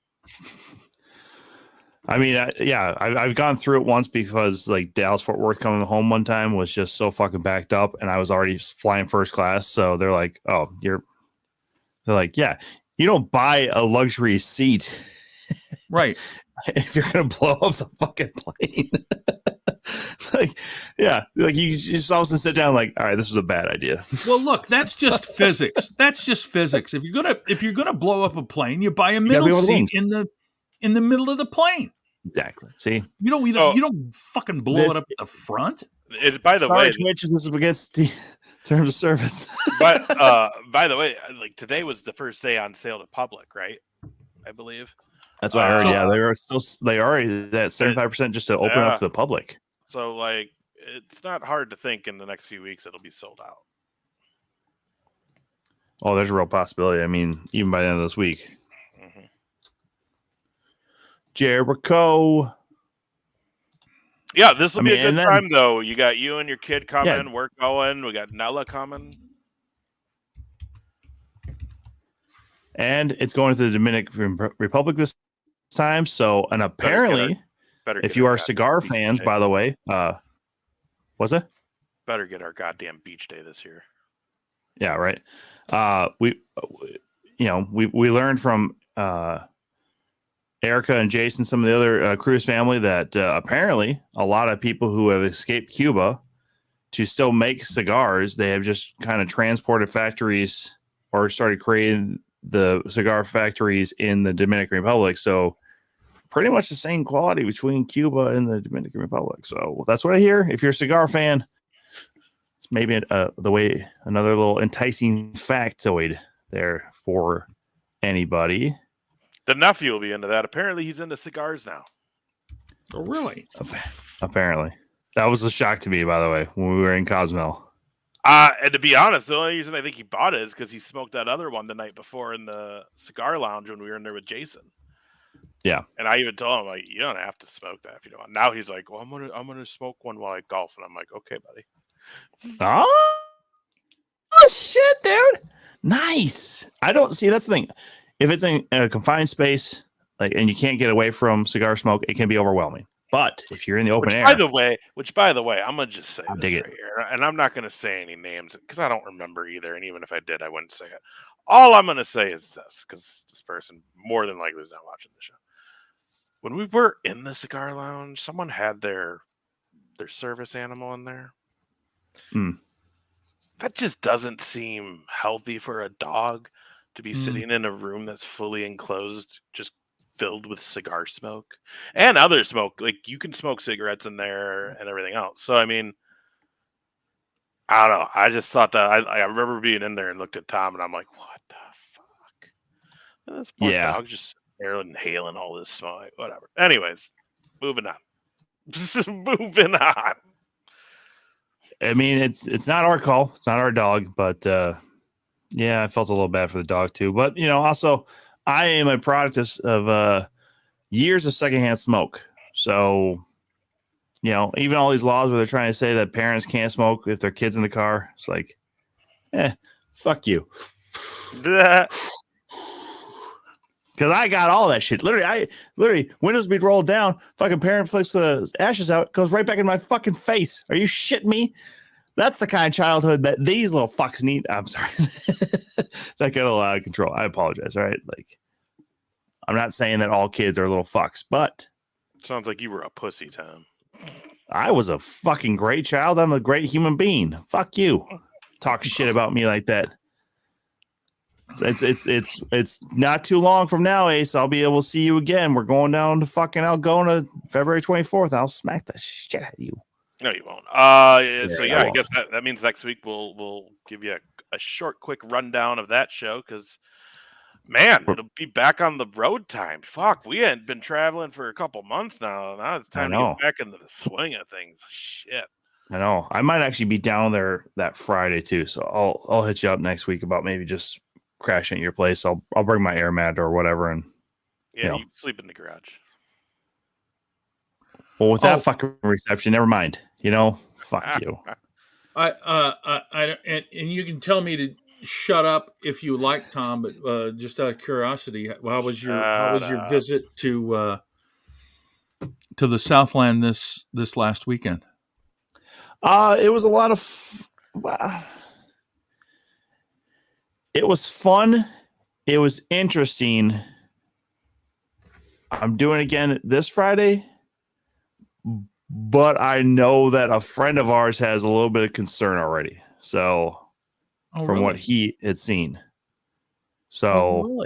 I mean, I've gone through it once because like Dallas Fort Worth coming home one time was just so fucking backed up, and I was already flying first class. So they're like, "Oh, they're like, yeah, you don't buy a luxury seat, Right? if you're gonna blow up the fucking plane." It's like, yeah, like you just all of a sudden sit down, like, all right, this was a bad idea. Well, look, that's just physics. That's just physics. If you're gonna blow up a plane, you buy a gotta middle be able to seat in the middle of the plane. Exactly. See, You don't fucking blow it up at the front. By the way, Twitch, this is against the terms of service. but by the way, like today was the first day on sale to public, right? I believe. That's what I heard. So- Yeah, they already that 75% just to open Yeah. up to the public. So like, it's not hard to think in the next few weeks it'll be sold out. Oh, there's a real possibility. I mean, even by the end of this week. Mhm. Jericho. Yeah, this will I be mean, a and good then- time though. You got you and your kid coming. Yeah. We're going. We got Nella coming. And it's going to the Dominican Republic this time. So, and apparently, Better if get you our are cigar goddamn beach fans, day. by the way, was it? Better get our goddamn beach day this year. Yeah, right. We learned from Erica and Jason, some of the other Cruz family, that apparently a lot of people who have escaped Cuba to still make cigars, they have just kind of transported factories or started creating the cigar factories in the Dominican Republic. So pretty much the same quality between Cuba and the Dominican Republic. So that's what I hear. If you're a cigar fan, it's maybe another little enticing factoid there for anybody. The nephew will be into that. Apparently, he's into cigars now. Oh, really? Apparently, that was a shock to me, by the way, when we were in Cozumel. And to be honest, the only reason I think he bought it is because he smoked that other one the night before in the cigar lounge when we were in there with Jason. Yeah. And I even told him, like, you don't have to smoke that if you don't want. Now he's like, well, I'm gonna smoke one while I golf, and I'm like, okay, buddy. Oh shit, dude! Nice. I don't see. That's the thing. If it's in a confined space, like, and you can't get away from cigar smoke, it can be overwhelming. But if you're in the open air, By the way, I'm gonna just say I this dig right it. here, and I'm not gonna say any names because I don't remember either. And even if I did, I wouldn't say it. All I'm gonna say is this, because this person more than likely is not watching the show. When we were in the cigar lounge, someone had their service animal in there. Mm. That just doesn't seem healthy for a dog to be Mm. sitting in a room that's fully enclosed, just filled with cigar smoke and other smoke. Like, you can smoke cigarettes in there and everything else. So I mean, I don't know. I just thought that I remember being in there and looked at Tom and I'm like, what the fuck? And this poor Yeah. dog just there inhaling all this smoke. Like, whatever. Anyways, moving on. Moving on. I mean, it's not our call. It's not our dog, but yeah, I felt a little bad for the dog too. But also, I am a product of years of secondhand smoke. So, even all these laws where they're trying to say that parents can't smoke if their kids in the car, it's like, fuck you. Because I got all that shit. Literally, windows be rolled down. Fucking parent flips the ashes out, goes right back in my fucking face. Are you shitting me? That's the kind of childhood that these little fucks need. I'm sorry. That got a lot out of control. I apologize. All right. Like, I'm not saying that all kids are little fucks, but Sounds like you were a pussy, Tom. I was a fucking great child. I'm a great human being. Fuck you. Talk shit about me like that. It's not too long from now, Ace. I'll be able to see you again. We're going down to fucking Algona February 24th. I'll smack the shit out of you. No, you won't. So I yeah, I won't. guess that means next week we'll give you a short, quick rundown of that show because man, it'll be back on the road time. Fuck, we hadn't been traveling for a couple months now. Now it's I time to get know. back into the swing of things. Shit. I know. I might actually be down there that Friday too, so I'll hit you up next week about maybe just crashing at your place. I'll bring my air mat or whatever, and Yeah, you sleep in the garage. well, with that fucking reception, never mind. Fuck you. And you can tell me to shut up if you like, Tom. But just out of curiosity, how was your visit to the Southland this last weekend? It was a lot of. It was fun. It was interesting. I'm doing it again this Friday, but I know that a friend of ours has a little bit of concern already. So, from what he had seen, so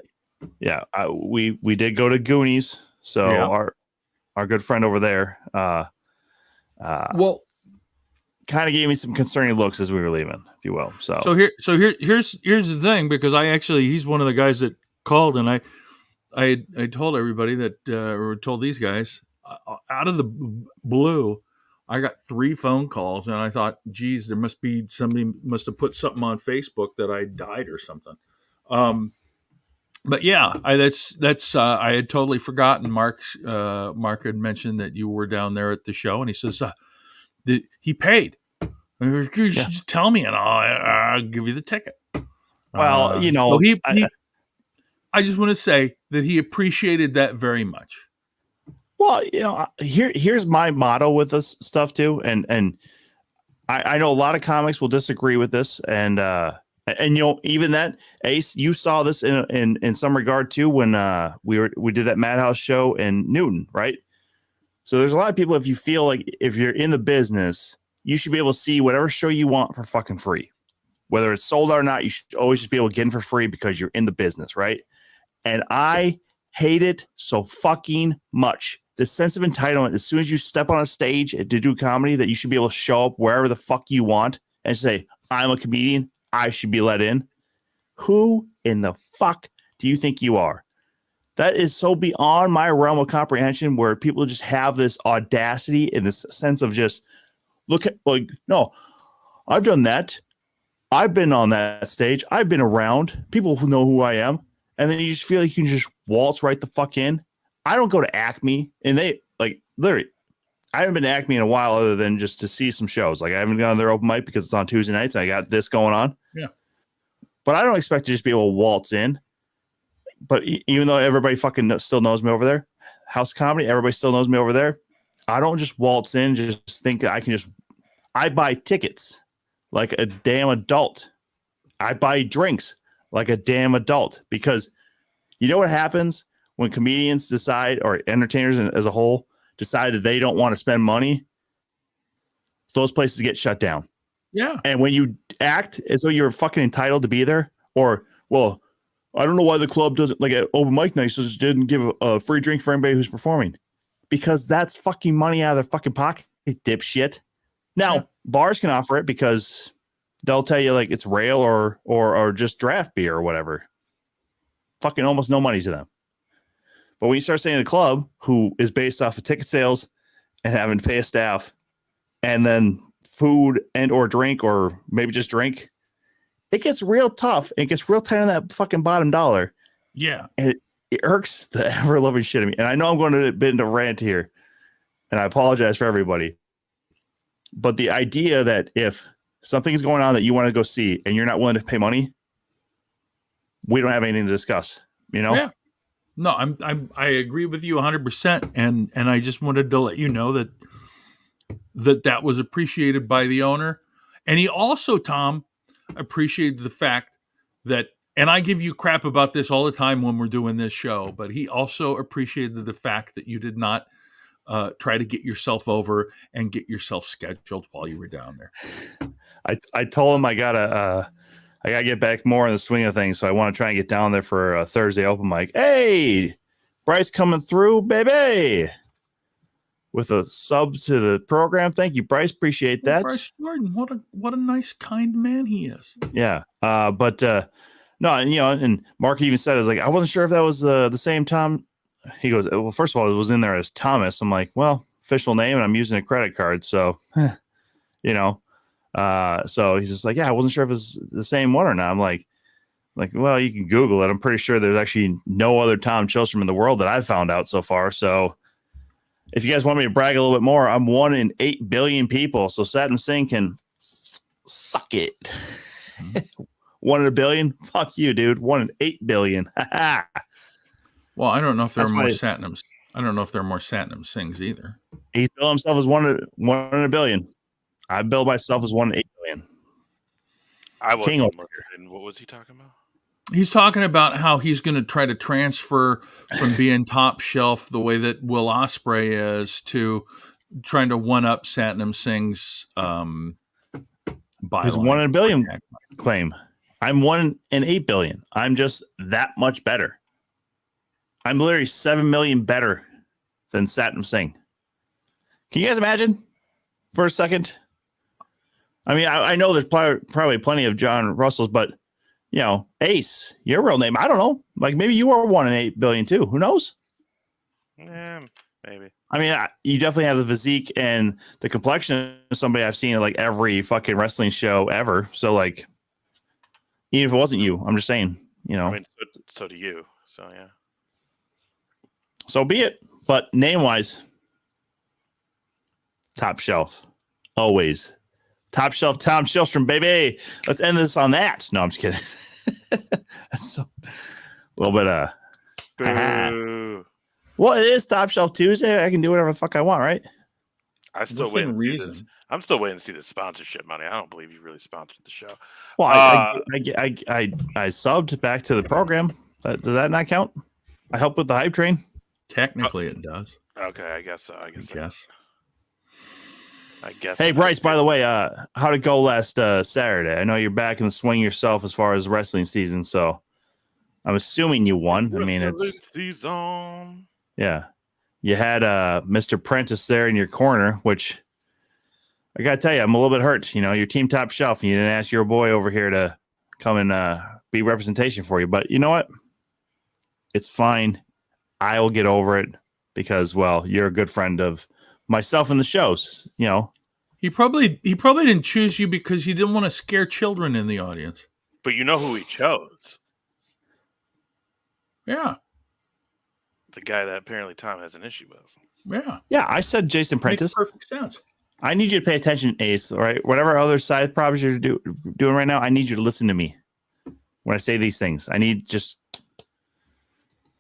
yeah, we did go to Goonies. So our good friend over there, kind of gave me some concerning looks as we were leaving, if you will. So here's the thing, because he's one of the guys that called, and I told everybody that, or told these guys, out of the blue, I got 3 phone calls, and I thought, geez, somebody must have put something on Facebook that I died or something. But yeah, I had totally forgotten. Mark had mentioned that you were down there at the show, and he says he paid. You should just tell me, and I'll give you the ticket. Well, so I just want to say that he appreciated that very much. Well, here's my motto with this stuff too, and I know a lot of comics will disagree with this, and even that, Ace, you saw this in some regard too when we did that Madhouse show in Newton, right? So there's a lot of people, if you feel like if you're in the business, you should be able to see whatever show you want for fucking free, whether it's sold out or not. You should always just be able to get in for free because you're in the business, right? And I hate it so fucking much. The sense of entitlement, as soon as you step on a stage to do comedy, that you should be able to show up wherever the fuck you want and say, I'm a comedian, I should be let in. Who in the fuck do you think you are? That is so beyond my realm of comprehension, where people just have this audacity and this sense of just no, I've done that. I've been on that stage. I've been around. People who know who I am. And then you just feel like you can just waltz right the fuck in. I don't go to Acme, and they literally, I haven't been to Acme in a while other than just to see some shows. Like, I haven't gone to their open mic because it's on Tuesday nights and I got this going on. Yeah. But I don't expect to just be able to waltz in. But even though everybody fucking still knows me over there, House Comedy, everybody still knows me over there. I don't just waltz in, just think that I can I buy tickets like a damn adult. I buy drinks like a damn adult, because you know what happens when comedians decide, or entertainers as a whole decide that they don't want to spend money? Those places get shut down. Yeah. And when you act as though you're fucking entitled to be there, or, well, I don't know why the club doesn't, like at open mic nights, just didn't give a free drink for anybody who's performing, because that's fucking money out of their fucking pocket, dipshit. Now, bars can offer it because they'll tell you like it's rail or just draft beer or whatever. Fucking almost no money to them. But when you start saying a club who is based off of ticket sales and having to pay a staff and then food and or drink, or maybe just drink, it gets real tough. It gets real tight on that fucking bottom dollar. Yeah. And it irks the ever loving shit out of me. And I know I'm going to a bit into rant here, and I apologize for everybody. But the idea that if something is going on that you want to go see and you're not willing to pay money, we don't have anything to discuss, Yeah. No, I agree with you 100%. And I just wanted to let you know that was appreciated by the owner. And he also, Tom, appreciated the fact that, and I give you crap about this all the time when we're doing this show, but he also appreciated the fact that you did not try to get yourself over and get yourself scheduled while you were down there. I told him I gotta get back more in the swing of things, so I want to try and get down there for a Thursday open mic. Hey, Bryce coming through, baby. with a sub to the program. Thank you, Bryce. Appreciate that. Bryce Jordan, what a nice, kind man he is. Yeah. But no, and and Mark even said, "I was like, I wasn't sure if that was the same Tom." He goes, "Well, first of all, it was in there as Thomas." I'm like, "Well, official name, and I'm using a credit card, so so he's just like, "Yeah, I wasn't sure if it's the same one or not." I'm like, well, you can Google it. I'm pretty sure there's actually no other Tom Chilstrom in the world that I've found out so far. So if you guys want me to brag a little bit more, I'm 1 in 8 billion people. So Satnam Singh can suck it. 1 in a billion? Fuck you, dude. 1 in 8 billion. Well, I don't know if there are That's more why- Satnams. I don't know if there are more Satnam Singhs either. He billed himself as 1 in a billion. I bill myself as 1 in 8 billion. I King wasn't over looking. What was he talking about? He's talking about how he's going to try to transfer from being top shelf the way that Will Ospreay is to trying to one up Satnam Singh's His 1 in a billion claim. I'm 1 in 8 billion. I'm just that much better. I'm literally 7 million better than Satnam Singh. Can you guys imagine for a second? I mean, I know there's probably plenty of John Russells, but Ace, your real name, I don't know. Like maybe you are 1 in 8 billion too. Who knows? Yeah, maybe. I mean, you definitely have the physique and the complexion of somebody I've seen at like every fucking wrestling show ever. So like, even if it wasn't you, I'm just saying, I mean, so do you. So yeah. So be it. But name wise, top shelf, always top shelf. Tom Chilstrom, baby. Let's end this on that. No, I'm just kidding. That's so, a little bit. Boo. Well, it is Top Shelf Tuesday. I can do whatever the fuck I want, right? I still Within wait to see this. reason. I'm still waiting to see the sponsorship money. I don't believe you really sponsored the show. Well, I subbed back to the program. Does that not count? I helped with the hype train. Technically, it does. Okay, I guess so. I guess. Hey, Bryce, by the way, how'd it go last Saturday? I know you're back in the swing yourself as far as wrestling season, so I'm assuming you won. I mean, it's season. Yeah. You had Mr. Prentice there in your corner, which I got to tell you, I'm a little bit hurt. Your team top shelf, and you didn't ask your boy over here to come and be representation for you. But you know what? It's fine. I will get over it because, well, you're a good friend of myself and the shows, He probably didn't choose you because he didn't want to scare children in the audience. But you know who he chose? Yeah. The guy that apparently Tom has an issue with. Yeah. Yeah, I said Jason Makes Prentice. perfect sense. I need you to pay attention, Ace. All right, whatever other side problems you're doing right now, I need you to listen to me when I say these things. I need just,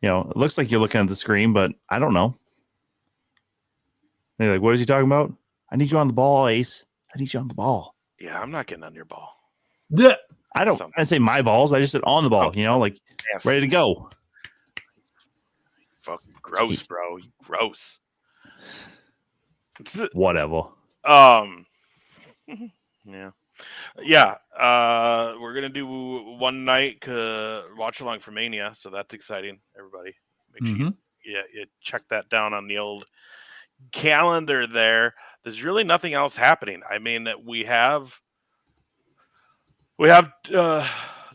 it looks like you're looking at the screen, but I don't know. They're like, what is he talking about? I need you on the ball, Ace. I need you on the ball. Yeah, I'm not getting on your ball. Yeah. I didn't say my balls. I just said on the ball. Yes. Ready to go. Fucking gross, Jeez. bro. You gross. Whatever. Yeah. We're gonna do one night watch along for Mania, so that's exciting. Everybody, make sure you check that down on the old calendar there. There's really nothing else happening. I mean, we have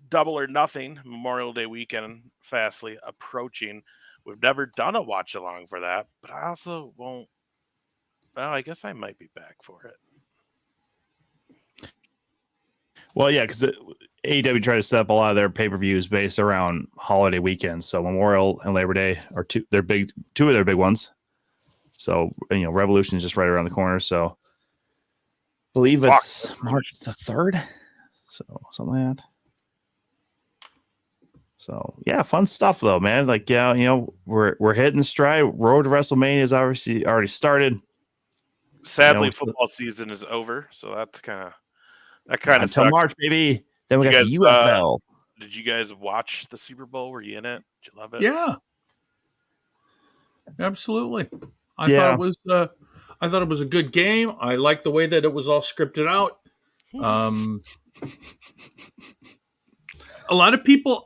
Double or Nothing Memorial Day weekend fastly approaching. We've never done a watch along for that, but I also won't. Well, I guess I might be back for it. Well, yeah, because AEW tried to set up a lot of their pay-per-views based around holiday weekends. So Memorial and Labor Day are two of their big ones. So Revolution is just right around the corner. So I believe it's March the 3rd. So something like that. So yeah, fun stuff though, man. Like we're hitting the stride. Road to WrestleMania is obviously already started. Sadly, football season is over, so that's kind of until sucks. March, baby. Then we got the guys, UFL. Did you guys watch the Super Bowl? Were you in it? Did you love it? Yeah. Absolutely. I thought it was a good game. I liked the way that it was all scripted out. A lot of people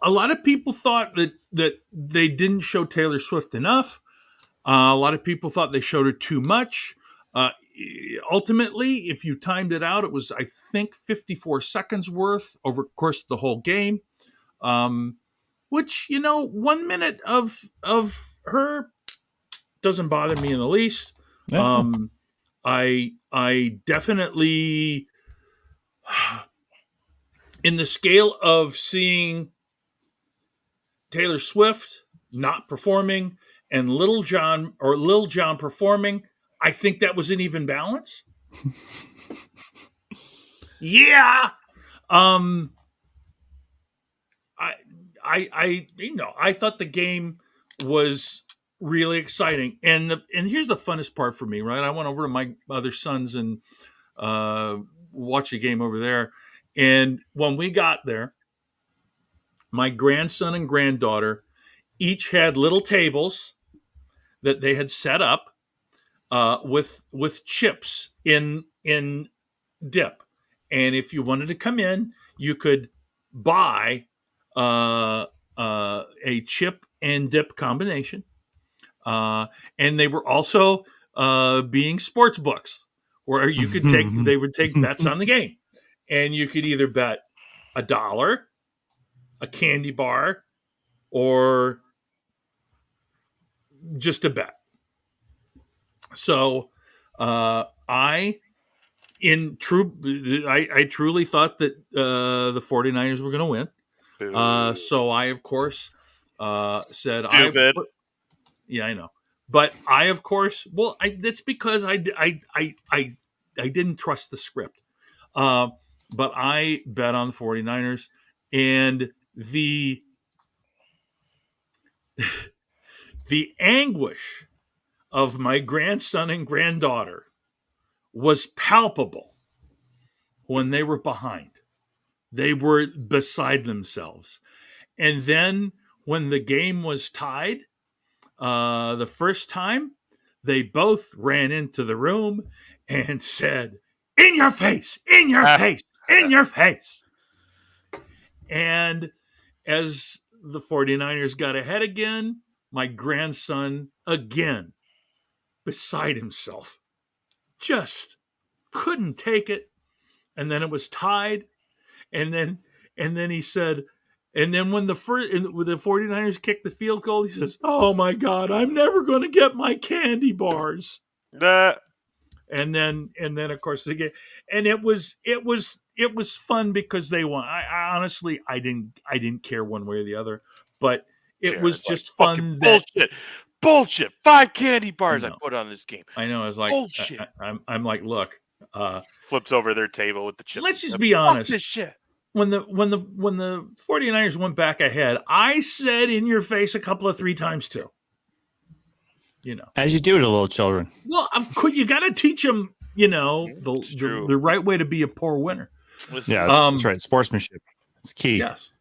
thought that they didn't show Taylor Swift enough. A lot of people thought they showed her too much. Ultimately, if you timed it out, it was, I think, 54 seconds worth over the course of the whole game. Which, 1 minute of her doesn't bother me in the least. Yeah. I definitely, in the scale of seeing Taylor Swift not performing and Lil Jon performing, I think that was an even balance. Yeah. I thought the game was really exciting, and here's the funnest part for me, right? I went over to my other sons and watched the game over there, and when we got there, my grandson and granddaughter each had little tables that they had set up with chips in dip, and if you wanted to come in, you could buy a chip and dip combination, and they were also being sports books where you could they would take bets on the game, and you could either bet $1, a candy bar, or just a bet. So I truly thought that the 49ers were going to win. So I, of course, said, Stupid. Yeah, I know. But I, of course, that's because I didn't trust the script. But I bet on the 49ers, and the anguish of my grandson and granddaughter was palpable when they were behind. They were beside themselves. And then when the game was tied, the first time, they both ran into the room and said, "In your face, in your face, in your face." And as the 49ers got ahead again, my grandson, again, beside himself, just couldn't take it. And then it was tied. And then he said, and then when the 49ers kicked the field goal, he says, "Oh my God, I'm never going to get my candy bars." And then of course they get, and it was fun because they won. I honestly I didn't care one way or the other, but it was just fun. Bullshit. 5 candy bars I put on this game. I know. I was like, bullshit. I'm like, look. Flips over their table with the chips. Let's just be honest. This shit. When the 49ers went back ahead, I said "in your face" a couple of 3 times too. As you do to little children. Well, of course, you got to teach them, the right way to be a poor winner. Yeah, that's right. Sportsmanship. It's key. Yes.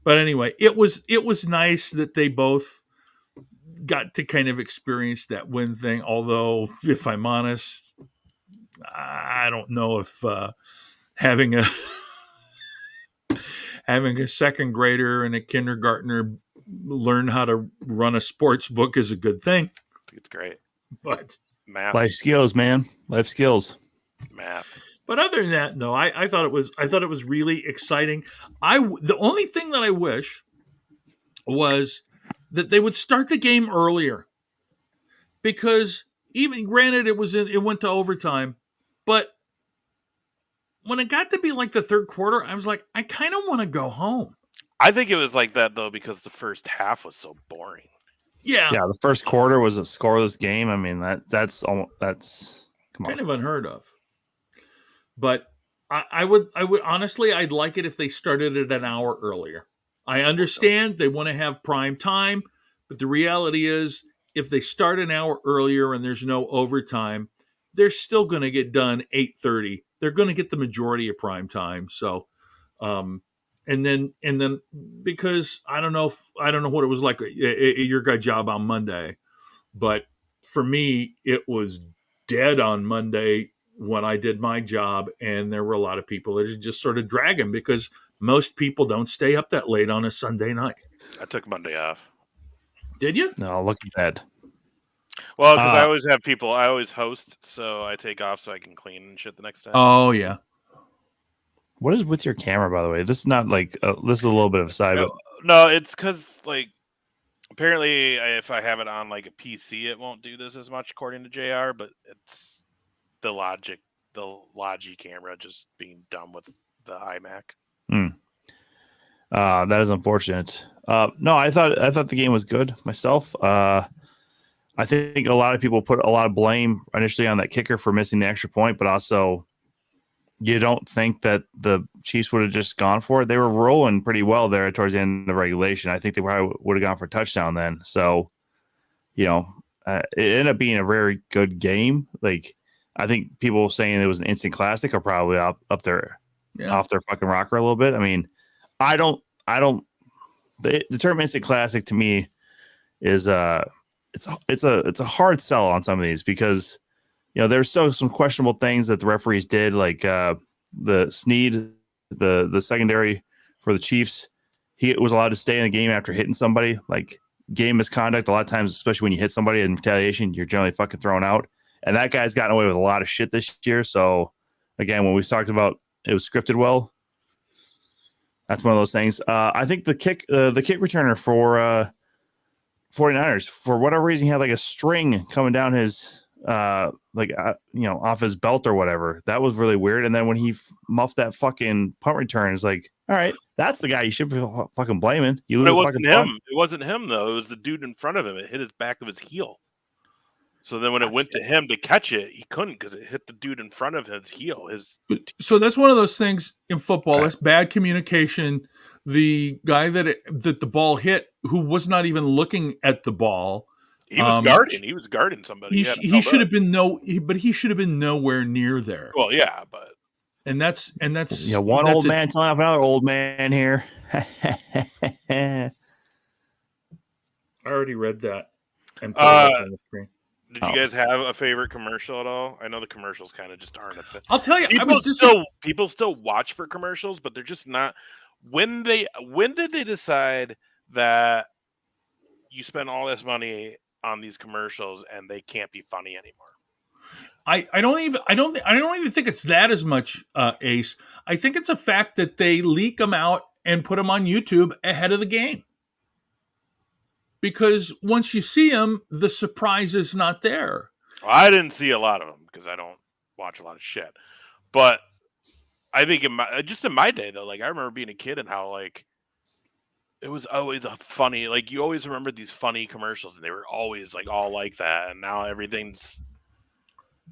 But anyway, it was nice that they both got to kind of experience that win thing. Although, if I'm honest, I don't know if having a second grader and a kindergartner learn how to run a sports book is a good thing. It's great. But math, life skills, man. Life skills. Math. But other than that, no, I thought it was really exciting. The only thing that I wish was that they would start the game earlier, because even granted it went to overtime, but when it got to be like the third quarter, I was like, I kind of want to go home. I think it was like that though because the first half was so boring. Yeah. Yeah, the first quarter was a scoreless game. I mean, that's come on. Kind of unheard of. But I would honestly, I'd like it if they started it an hour earlier. I understand they want to have prime time, but the reality is if they start an hour earlier and there's no overtime, they're still going to get done 8:30. They're going to get the majority of prime time. So, and then because I don't know what it was like at your guy job on Monday, but for me, it was dead on Monday when I did my job, and there were a lot of people that are just sort of dragging because most people don't stay up that late on a Sunday night. I took Monday off. Did you? No, look at that. Well, because I always have people. I always host, so I take off so I can clean and shit the next time. Oh yeah. What is with your camera, by the way? This is not like this is a little bit of a side, but No, it's because like apparently if I have it on like a PC, it won't do this as much, according to JR. But it's the Logi camera just being dumb with the iMac. That is unfortunate. No, I thought the game was good myself. I think a lot of people put a lot of blame initially on that kicker for missing the extra point, but also you don't think that the Chiefs would have just gone for it. They were rolling pretty well there towards the end of the regulation. I think they probably would have gone for a touchdown then. So, it ended up being a very good game. Like, I think people saying it was an instant classic are probably up there, off their fucking rocker a little bit. I mean, the term instant classic to me is it's a hard sell on some of these because there's still some questionable things that the referees did, like the Snead, the secondary for the Chiefs. He was allowed to stay in the game after hitting somebody. Like, game misconduct, a lot of times, especially when you hit somebody in retaliation, you're generally fucking thrown out. And that guy's gotten away with a lot of shit this year. So again, when we talked about it was scripted well, that's one of those things. I think the kick returner for 49ers, for whatever reason, he had like a string coming down his off his belt or whatever. That was really weird. And then when he muffed that fucking punt return, it's like, all right, that's the guy you should be fucking blaming. But it wasn't him. It wasn't him though. It was the dude in front of him. It hit his back of his heel. So then when it went to him to catch it, he couldn't because it hit the dude in front of his heel. So that's one of those things in football. That's bad communication. The guy that the ball hit, who was not even looking at the ball, he was guarding. He was guarding somebody. He should have been he should have been nowhere near there. Well, yeah, but and that's one old man telling off another old man here. I already read that. And put it up on the screen. Did you guys have a favorite commercial at all? I know the commercials kind of just aren't a fit. I'll tell you, people still watch for commercials, but they're just not. When did they decide that you spend all this money on these commercials and they can't be funny anymore? I don't even think it's that as much, Ace. I think it's a fact that they leak them out and put them on YouTube ahead of the game. Because once you see them, the surprise is not there. Well, I didn't see a lot of them because I don't watch a lot of shit. But I think in my day though, like I remember being a kid and how like it was always a funny, like you always remember these funny commercials and they were always like all like that, and now everything's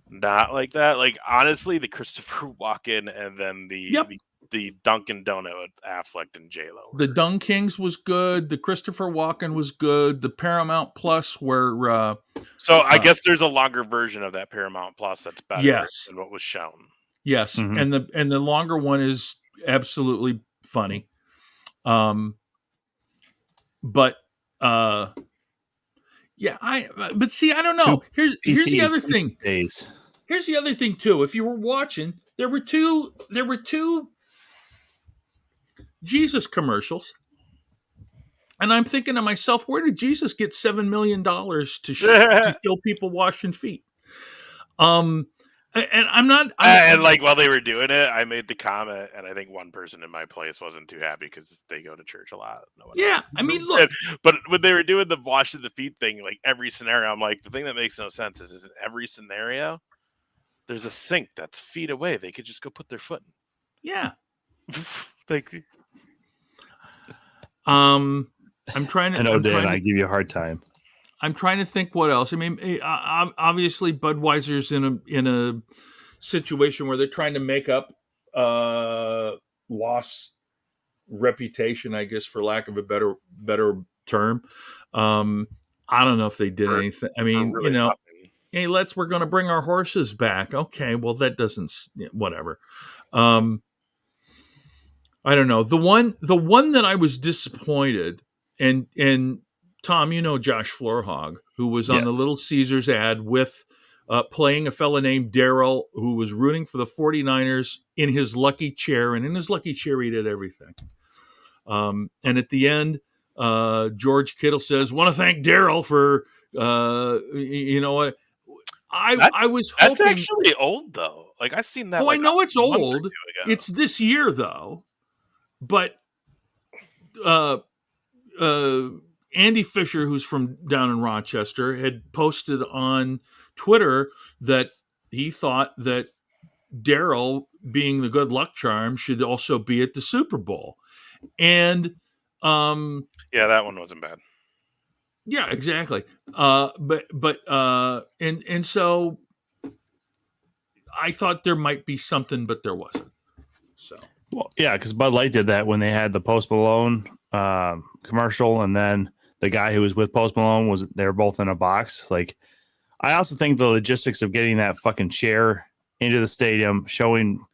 not like that. Like honestly, the Christopher Walken and then the Dunkin' Donut with Affleck and J-Lo. The Dung Kings was good. The Christopher Walken was good. The Paramount Plus where so I guess there's a longer version of that Paramount Plus that's better than what was shown. Yes, and the longer one is absolutely funny. But see, I don't know. Here's the other thing. Here's the other thing too. If you were watching, there were two Jesus commercials, and I'm thinking to myself, where did Jesus get $7 million to kill people washing feet? And I'm not. And like while they were doing it, I made the comment, and I think one person in my place wasn't too happy because they go to church a lot. I mean, look. But when they were doing the washing the feet thing, like every scenario, I'm like, the thing that makes no sense is in every scenario, there's a sink that's feet away. They could just go put their foot in. Yeah. Like. I'm trying to. I know, Dan. I give you a hard time. I'm trying to think what else. I mean, obviously Budweiser's in a situation where they're trying to make up lost reputation, I guess, for lack of a better term. I don't know if they did anything. I mean, really hey, we're going to bring our horses back. Okay, well that doesn't whatever. I don't know. The one that I was disappointed, and Tom, Josh Florhog, who was on the Little Caesars ad with playing a fella named Daryl, who was rooting for the 49ers in his lucky chair. And in his lucky chair, he did everything. And at the end, George Kittle says, "Want to thank Daryl for you know what." I was That's hoping. actually old though. Like I've seen that. Oh, like I know a it's month or old. two ago. It's this year though, but Andy Fisher, who's from down in Rochester, had posted on Twitter that he thought that Daryl, being the good luck charm, should also be at the Super Bowl. And yeah, that one wasn't bad. yeah, exactly. But and so I thought there might be something, but there wasn't. So Well, yeah, because Bud Light did that when they had the Post Malone commercial, and then the guy who was with Post Malone was they were both in a box. Like, I also think the logistics of getting that fucking chair into the stadium, showing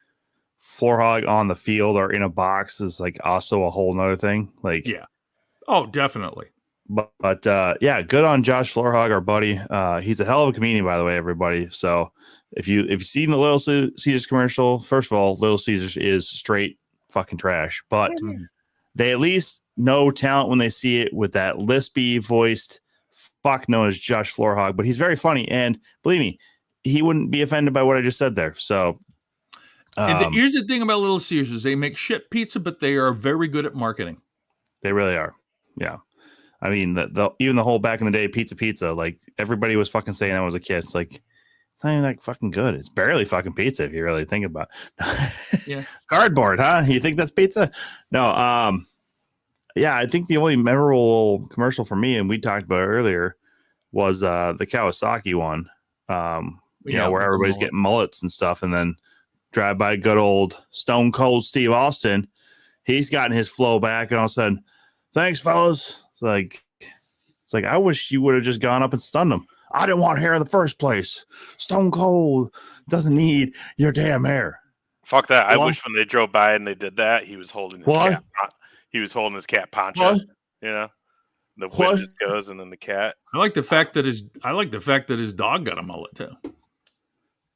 Floor Hog on the field or in a box is like also a whole nother thing. Like, yeah. Oh, definitely. But yeah, good on Josh Floorhog, our buddy. He's a hell of a comedian, by the way, everybody. So if you've seen the Little Caesars commercial, first of all, Little Caesars is straight fucking trash. But they at least know talent when they see it with that lispy voiced fuck known as Josh Floorhog. But he's very funny, and believe me, he wouldn't be offended by what I just said there. So and here's the thing about Little Caesars: they make shit pizza, but they are very good at marketing. They really are. Yeah. I mean, even the whole back in the day pizza, like everybody was fucking saying that when I was a kid. It's like, it's not even that fucking good. It's barely fucking pizza if you really think about it. Yeah. Cardboard, huh? You think that's pizza? No. Yeah, I think the only memorable commercial for me, and we talked about it earlier, was the Kawasaki one. You know, where everybody's getting mullets and stuff, and then drive by good old Stone Cold Steve Austin. He's gotten his flow back, and all of a sudden, thanks, fellas. It's like I wish you would have just gone up and stunned him. I didn't want hair in the first place. Stone Cold doesn't need your damn hair. Fuck that. What? I wish when they drove by and they did that, he was holding his What? cat. He was holding his cat Poncho. What? You know, the whip What? just goes and then the cat. I like the fact that his dog got a mullet too.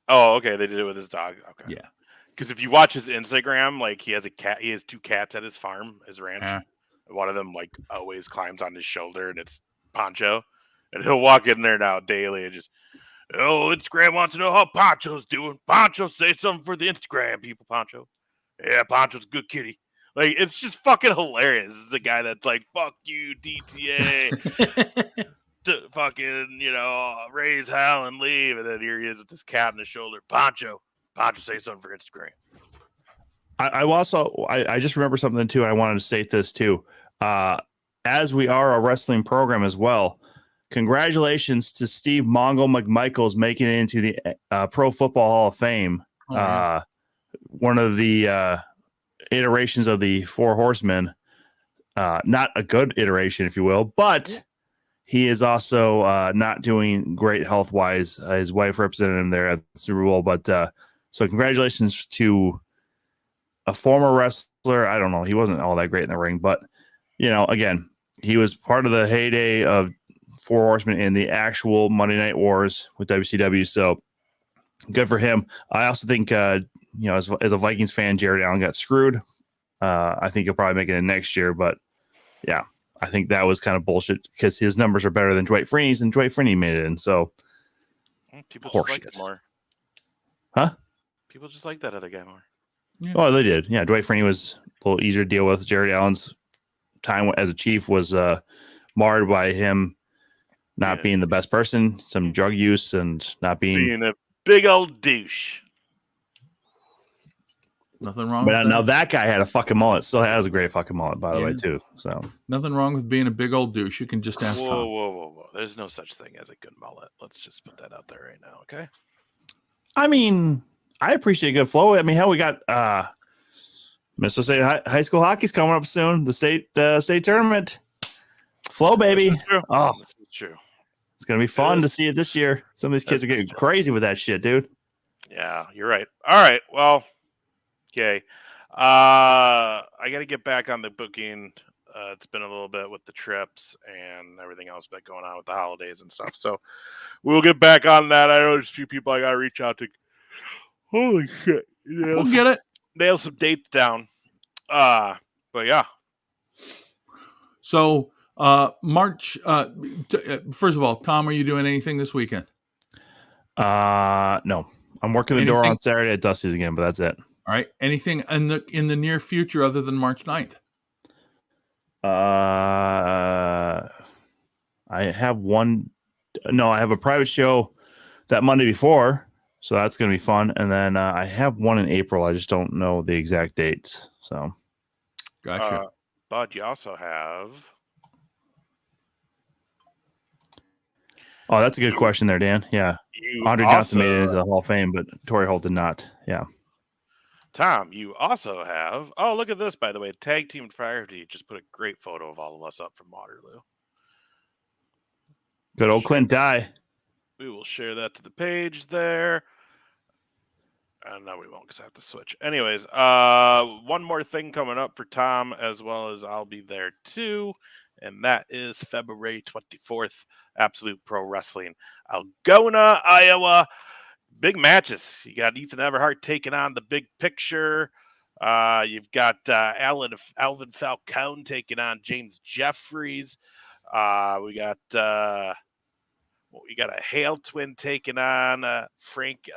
Oh, okay. They did it with his dog. Okay. Yeah. Because if you watch his Instagram, like he has a cat. He has 2 cats at his farm, his ranch. Yeah. One of them like always climbs on his shoulder, and it's Poncho. And he'll walk in there now daily and just, oh, Instagram wants to know how Poncho's doing. Poncho, say something for the Instagram people, Poncho. Yeah, Poncho's a good kitty. Like, it's just fucking hilarious. It's the guy that's like, fuck you, DTA. To fucking, you know, raise hell and leave. And then here he is with this cat on his shoulder. Poncho, say something for Instagram. I just remember something too, and I wanted to state this too. As we are a wrestling program as well, congratulations to Steve Mongo McMichaels making it into the Pro Football Hall of Fame. Oh, yeah. One of the iterations of the Four Horsemen. Not a good iteration, if you will, but he is also not doing great health wise. His wife represented him there at the Super Bowl, but so congratulations to a former wrestler. I don't know. He wasn't all that great in the ring, but you know, again, he was part of the heyday of Four Horsemen in the actual Monday Night Wars with WCW. So good for him. I also think, you know, as a Vikings fan, Jared Allen got screwed. I think he'll probably make it in next year, but yeah, I think that was kind of bullshit because his numbers are better than Dwight Freeney's, and Dwight Freeney made it in. So People just like it horseshit. more. Huh? People just like that other guy more. Oh, they did. Yeah, Dwight Freeney was a little easier to deal with. Jared Allen's time as a chief was marred by him not being the best person, some drug use, and not being a big old douche. Nothing wrong. But with now that. that guy had a fucking mullet. Still has a great fucking mullet, by the way, too. So Nothing wrong with being a big old douche. You can just ask Whoa, Tom. whoa. There's no such thing as a good mullet. Let's just put that out there right now, okay? I mean, I appreciate good flow. I mean, hell, we got Mississippi State High School hockey's coming up soon. The state tournament. Flow, baby. This is true. Oh, This is true. it's gonna be fun to see it this year. Some of these kids are getting crazy with that shit, dude. Yeah, you're right. All right. Well, okay. I got to get back on the booking. It's been a little bit with the trips and everything else that's going on with the holidays and stuff. So we'll get back on that. I know there's a few people I got to reach out to. Holy shit. We'll get it. Nail some dates down. But yeah. So March. First of all, Tom, are you doing anything this weekend? No, I'm working the door Anything? on Saturday at Dusty's again, but that's it. All right. Anything in the near future other than March 9th? I have one. No, I have a private show that Monday before, so that's going to be fun. And then I have one in April. I just don't know the exact dates. So, Gotcha. Bud, you also have. oh, that's a good question there, Dan. Yeah, Andre Johnson made it into the Hall of Fame, but Torrey Holt did not. Yeah. Tom, you also have. Oh, look at this, by the way. Tag Team Photography just put a great photo of all of us up from Waterloo. Good old Clint Dye. We will share that to the page there. No, we won't because I have to switch. Anyways, one more thing coming up for Tom, as well as I'll be there too. And that is February 24th, Absolute Pro Wrestling, Algona, Iowa. Big matches. You got Ethan Everhart taking on the Big Picture. You've got Alvin Falcone taking on James Jeffries. We got a Hale twin taking on Frankie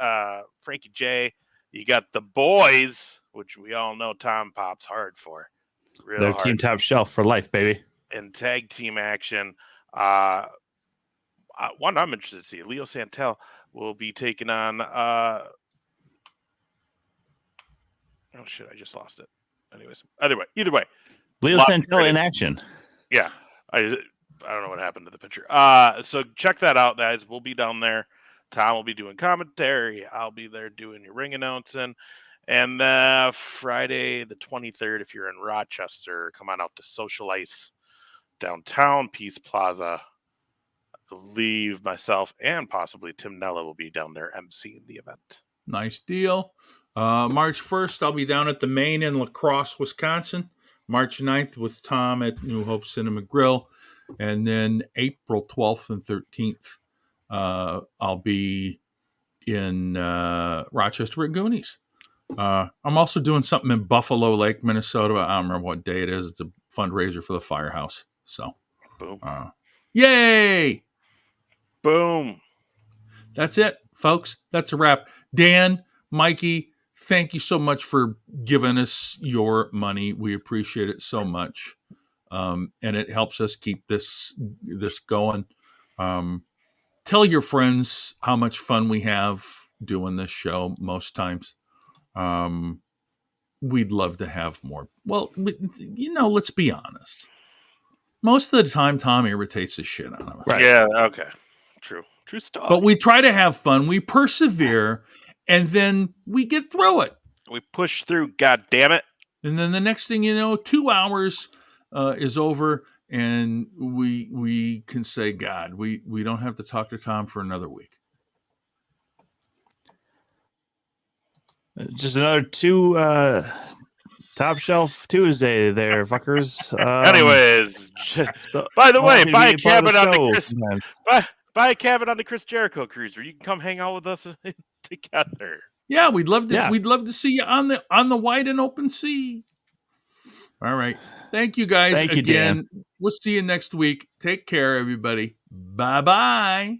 J. You got the boys, which we all know Tom pops hard for. They're hard. Team Top Shelf for life, baby. In tag team action. One I'm interested to see. Leo Santel will be taking on oh shit, I just lost it. Anyways, either way. Leo Santel in action. Yeah. I don't know what happened to the picture. So check that out, guys. We'll be down there. Tom will be doing commentary. I'll be there doing your ring announcing. And Friday the 23rd, if you're in Rochester, come on out to Social Ice downtown, Peace Plaza. I believe myself and possibly Tim Nella will be down there emceeing the event. Nice deal. March 1st, I'll be down at the Main in La Crosse, Wisconsin. March 9th with Tom at New Hope Cinema Grill. And then April 12th and 13th, I'll be in Rochester at Goonies. I'm also doing something in Buffalo Lake, Minnesota. I don't remember what day it is. It's a fundraiser for the firehouse. So, boom. Yay! Boom. That's it, folks. That's a wrap. Dan, Mikey, thank you so much for giving us your money. We appreciate it so much. And it helps us keep this going. Tell your friends how much fun we have doing this show most times. We'd love to have more. Well, let's be honest. Most of the time, Tom irritates the shit out of us. Right. Yeah, okay. True stuff. But we try to have fun. We persevere, and then we get through it. We push through, God damn it. And then the next thing you know, 2 hours is over, and we can say, God, we don't have to talk to Tom for another week. Just another 2 Top Shelf Tuesday there, fuckers. Anyways, by the way, buy a cabin on buy a cabin on the Chris Jericho cruiser. You can come hang out with us together. Yeah, we'd love to. Yeah. We'd love to see you on the wide and open sea. All right, thank you guys. Thank you, again. Dan. We'll see you next week. Take care, everybody. Bye bye.